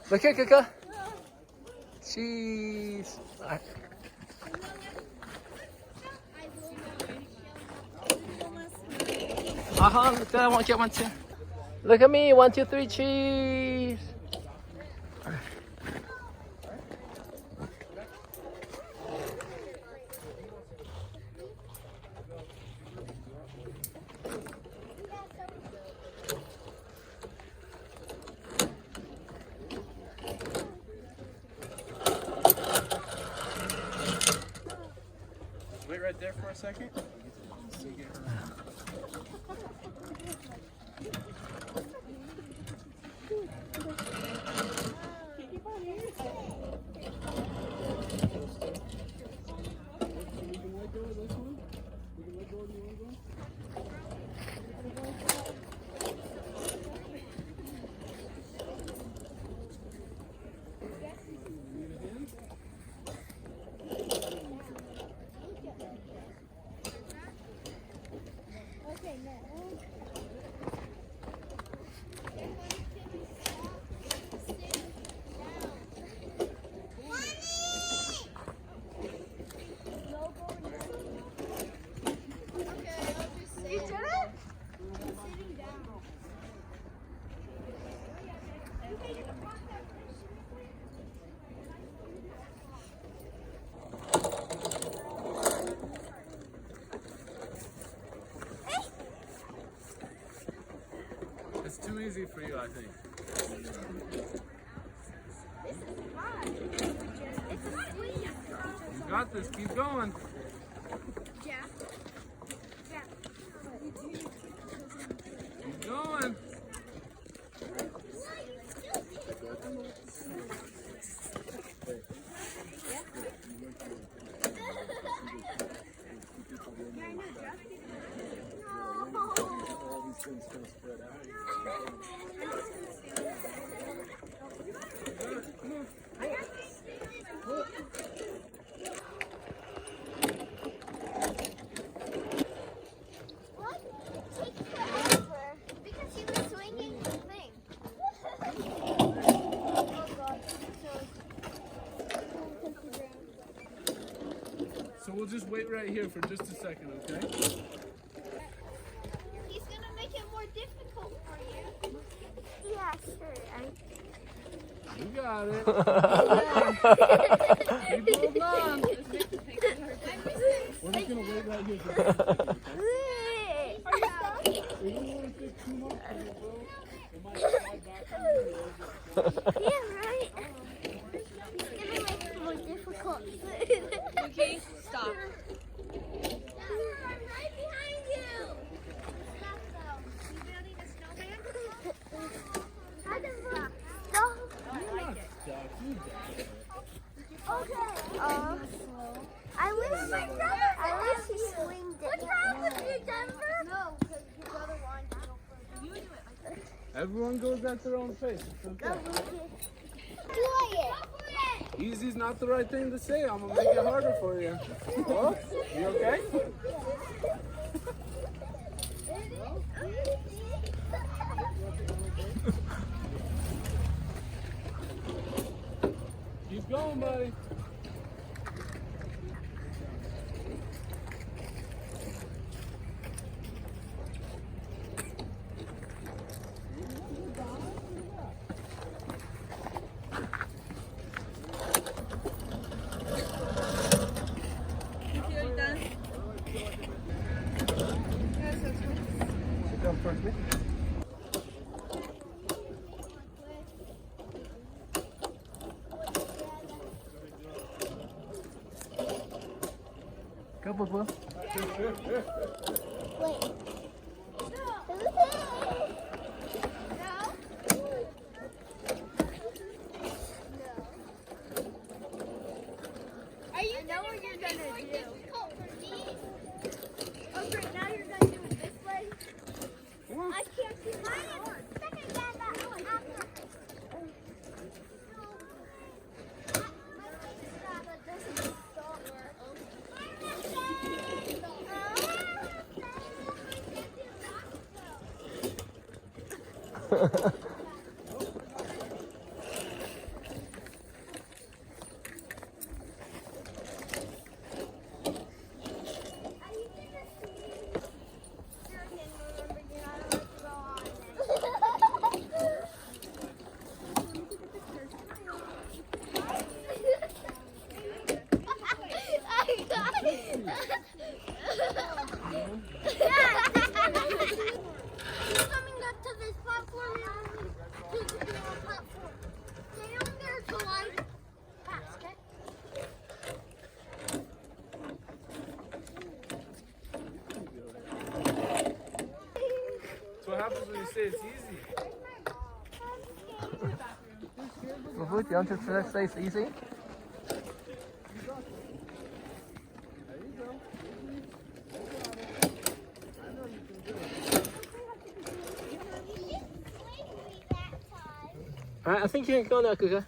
Look here, Kika. Cheese. Look at I want to get one too. Look at me. 1, 2, 3, cheese. Wait right there for a second. It's too easy for you, I think. You got this. Keep going. Keep going. Because he was swinging the thing. So we'll just wait right here for just a second, okay? He's gonna make it more difficult for you. Yeah, sure. You got it. Keep holding on. We're just gonna wait right here for just a second, okay? We don't want to take too much of it, bro. It might slide back on you. Yeah, right. It's gonna make it more difficult. Okay, stop. I'm right behind you. Stop though. You building a snowman? I can stop. Stop. You're not stuck. You got it. Okay. I wish he swinged it. What's wrong with you, Denver? No, because his other one. You do it. Everyone goes at their own pace. It's Go okay. with it. Do it. Easy's not the right thing to say. I'm gonna make it harder for you. Oh, you okay? Ready? towards me. Go, boo boo. Wait. Are you know what you're gonna do? Oh, great. Now you're gonna do it this way. I can't see mine. That's what happens when you say it's easy. Boo boo, do you want to say it's easy? Alright, I think you can go now, Kuka. There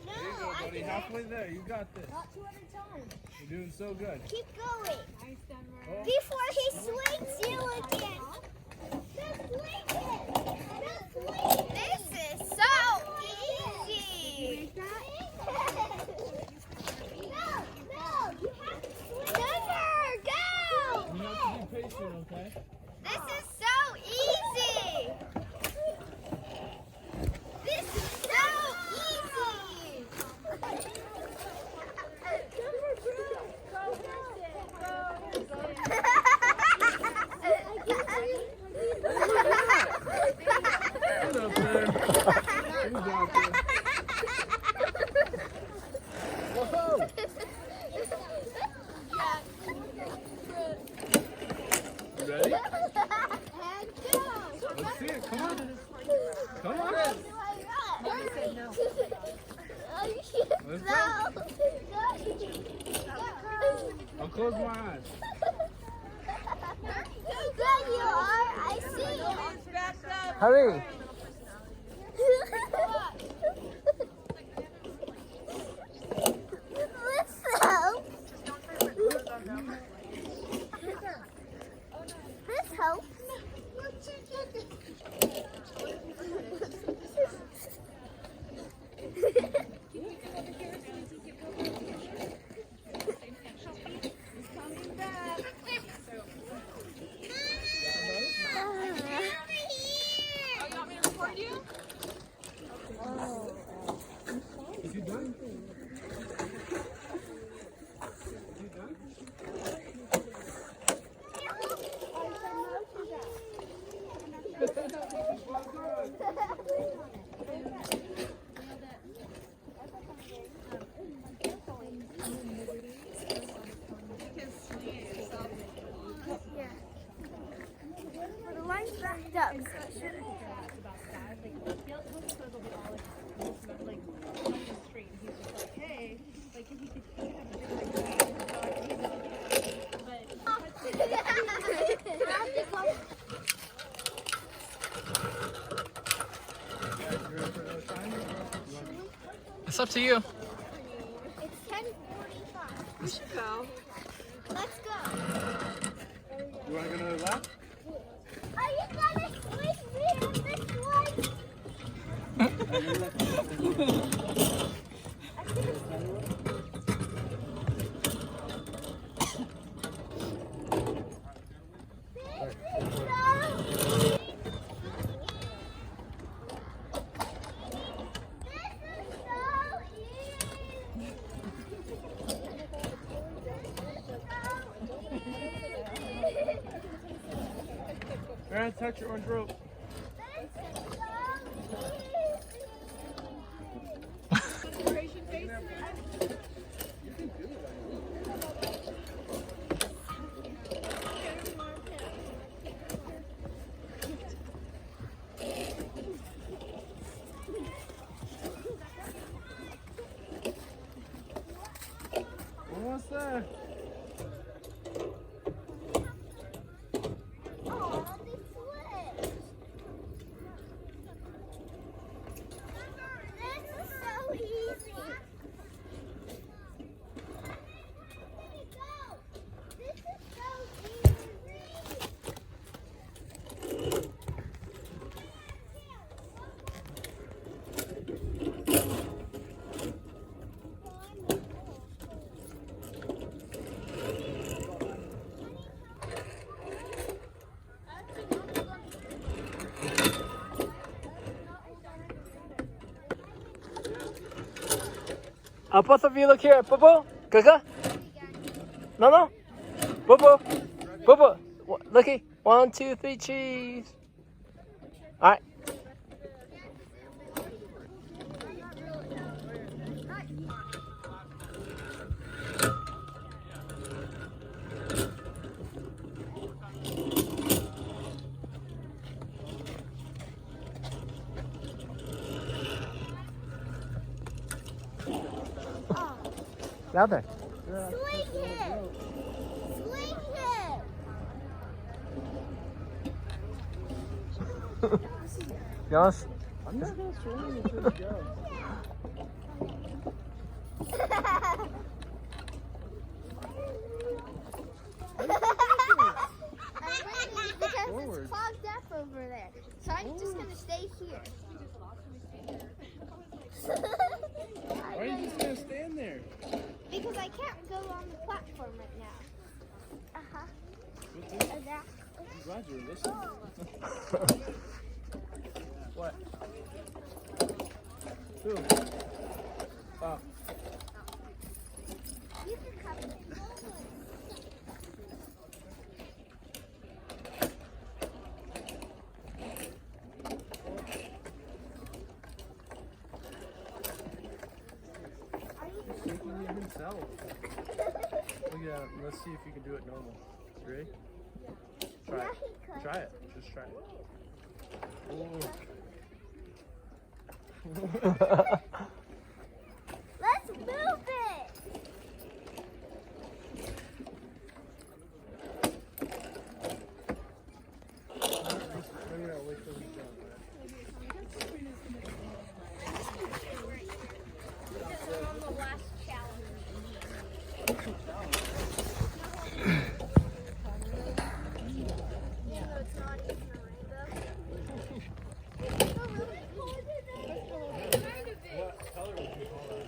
you go, buddy. Halfway there. You got this. Not 2 at a time. You're doing so good. Keep going. Nice, Denver. Oh. Before he swings you again. Just swing it. Just swing it. This is so easy. No, no, you have to swing. Never, go. You have to be patient, okay? This is so easy. This is so easy. Get up there. You got this. Whoa! You ready? Let's see it. Come on. Come on. Let's go. I'll close my eyes. There you are. I see it. Hurry! This helps. Is he done? Is he done? The line's backed up, so it shouldn't. It's up to you. It's 10:45. We should go. Let's go. You want to go to the left? Are you gonna swing me on this one? Aaron, touch your orange rope. Almost there. Oh, they switched. This is so easy. This is so easy. Both of you look here. Boo-boo. Gaga. No. Boo-boo. Boo-boo. Looky. 1, 2, 3, cheese. All right. Louder. Swing it! Swing it! Yes. I'm not gonna swing you until you go. Because Forward. it's clogged up over there. So I'm just going to stay here. Why are you just gonna stand there? Because I can't go on the platform right now. Uh-huh. I'm glad you're listening. What? Who? Oh. You can come in. Shaking it himself. Look at him. Let's see if you can do it normal. You ready? Try Yeah, it. he could. Try it. Just try it. Let's move it. Wait till we jump. On the last challenge. It's not even a rainbow. It's a really cool kind of it. What color would you call that?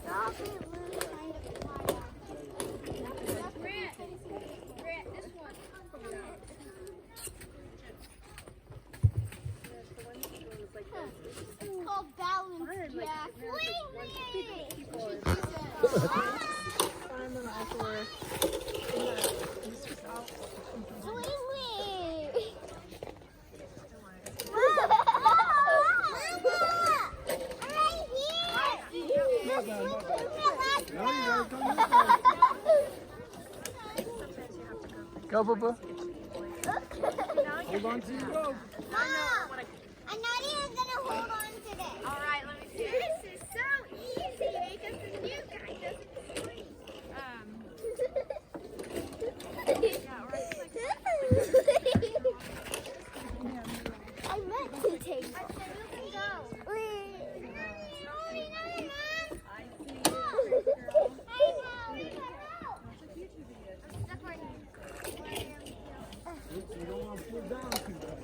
Stop it, Grant, this one. It's called balance jack. Go, boo-boo. Hold on to your rope. Mom, I'm not even gonna hold on to this. All right, let me see. This is so easy because the new guy doesn't swing. I meant to take. I said you can go. I'm stuck right here. You don't want to pull down too much.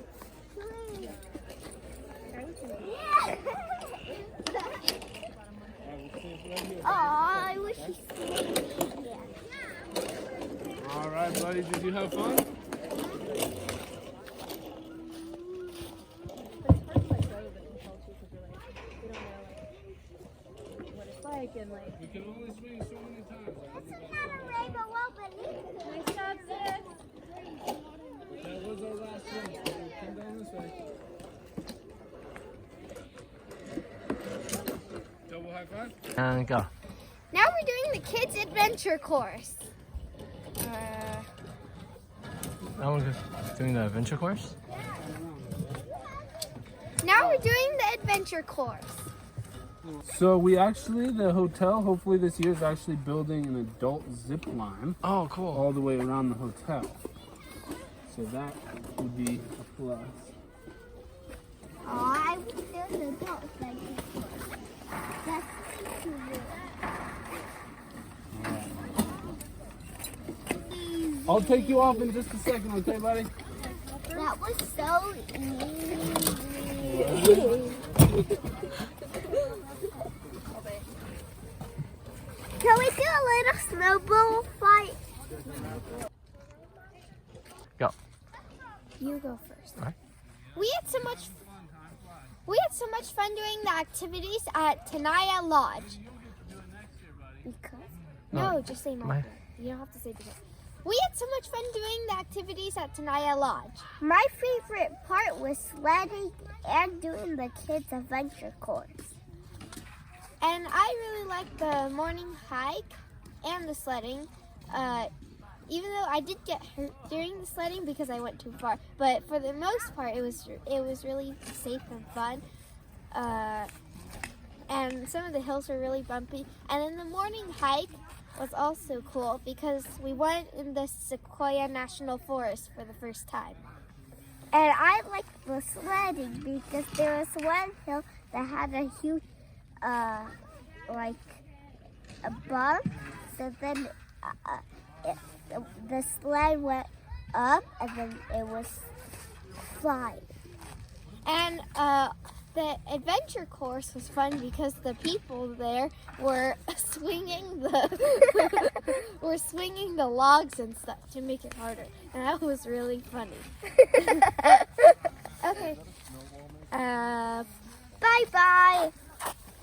Oh, I wish he stayed. All right, buddy. Did you have fun? like and like. You can only swing so many times. Nice job, sis. That was our last one. Come down this way. Double high five. And go. Now we're doing the kids' adventure course. Now we're doing the adventure course. Now we're doing the adventure course. So we actually, the hotel, hopefully this year is actually building an adult zip line Oh, cool. all the way around the hotel. So that would be a plus. Oh, I would do the adult like this. That's too weird. I'll take you off in just a second, okay, buddy? That was so easy. Can we do a little snowball fight? Go. You go first. All right. We had so much fun doing the activities at Tenaya Lodge. Because? No, just say my. You don't have to say because. We had so much fun doing the activities at Tenaya Lodge. My favorite part was sledding and doing the kids' adventure course. And I really liked the morning hike and the sledding. Even though I did get hurt during the sledding because I went too far, but for the most part, it was really safe and fun. And some of the hills were really bumpy. And then the morning hike was also cool because we went in the Sequoia National Forest for the first time. And I liked the sledding because there was one hill that had a huge, like a bump. So then the sled went up and then it was flying. And the adventure course was fun because the people there were swinging the logs and stuff to make it harder, and that was really funny. Okay. Bye bye.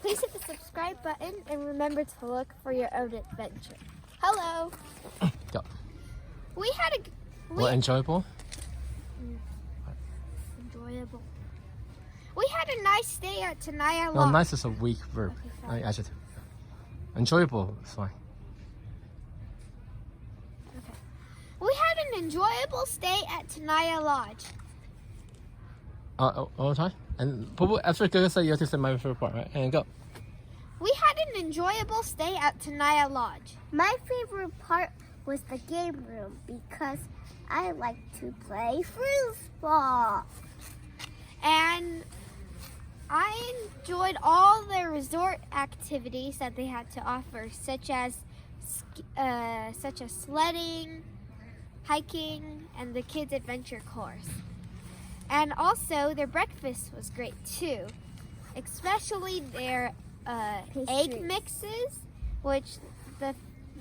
Please hit the subscribe button and remember to look for your own adventure. Hello. Go. We had Well, enjoyable. enjoyable. We had a nice day at Tenaya Lodge. No, nice is a weak verb. Okay, fine. Adjective. Enjoyable is fine. Okay. We had an enjoyable stay at Tenaya Lodge. All the time. And after Gaga said, you have to say my favorite part, right? And go. We had an enjoyable stay at Tenaya Lodge. My favorite part was the game room because I like to play foosball. And I enjoyed all the resort activities that they had to offer, such as sledding, hiking, and the kids' adventure course. And also, their breakfast was great too, especially their egg mixes, which the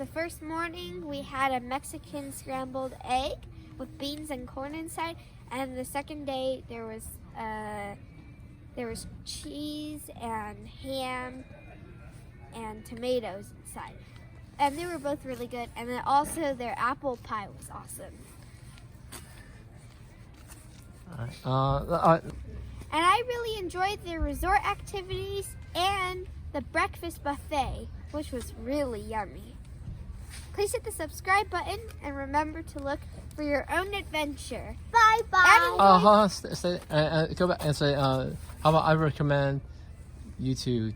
first morning we had a Mexican scrambled egg with beans and corn inside, and the second day there was cheese and ham and tomatoes inside. And they were both really good. And then also their apple pie was awesome. And I really enjoyed the resort activities and the breakfast buffet, which was really yummy. Please hit the subscribe button and remember to look for your own adventure. Bye bye. Hold on, go back and say, how about I recommend you to,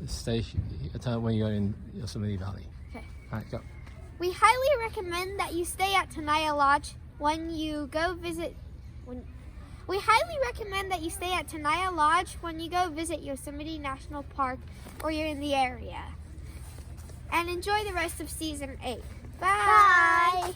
stay when you're in Yosemite Valley. Okay. All right, go. We highly recommend that you stay at Tenaya Lodge when you go visit. We highly recommend that you stay at Tenaya Lodge when you go visit Yosemite National Park or you're in the area. And enjoy the rest of season 8. Bye. Bye.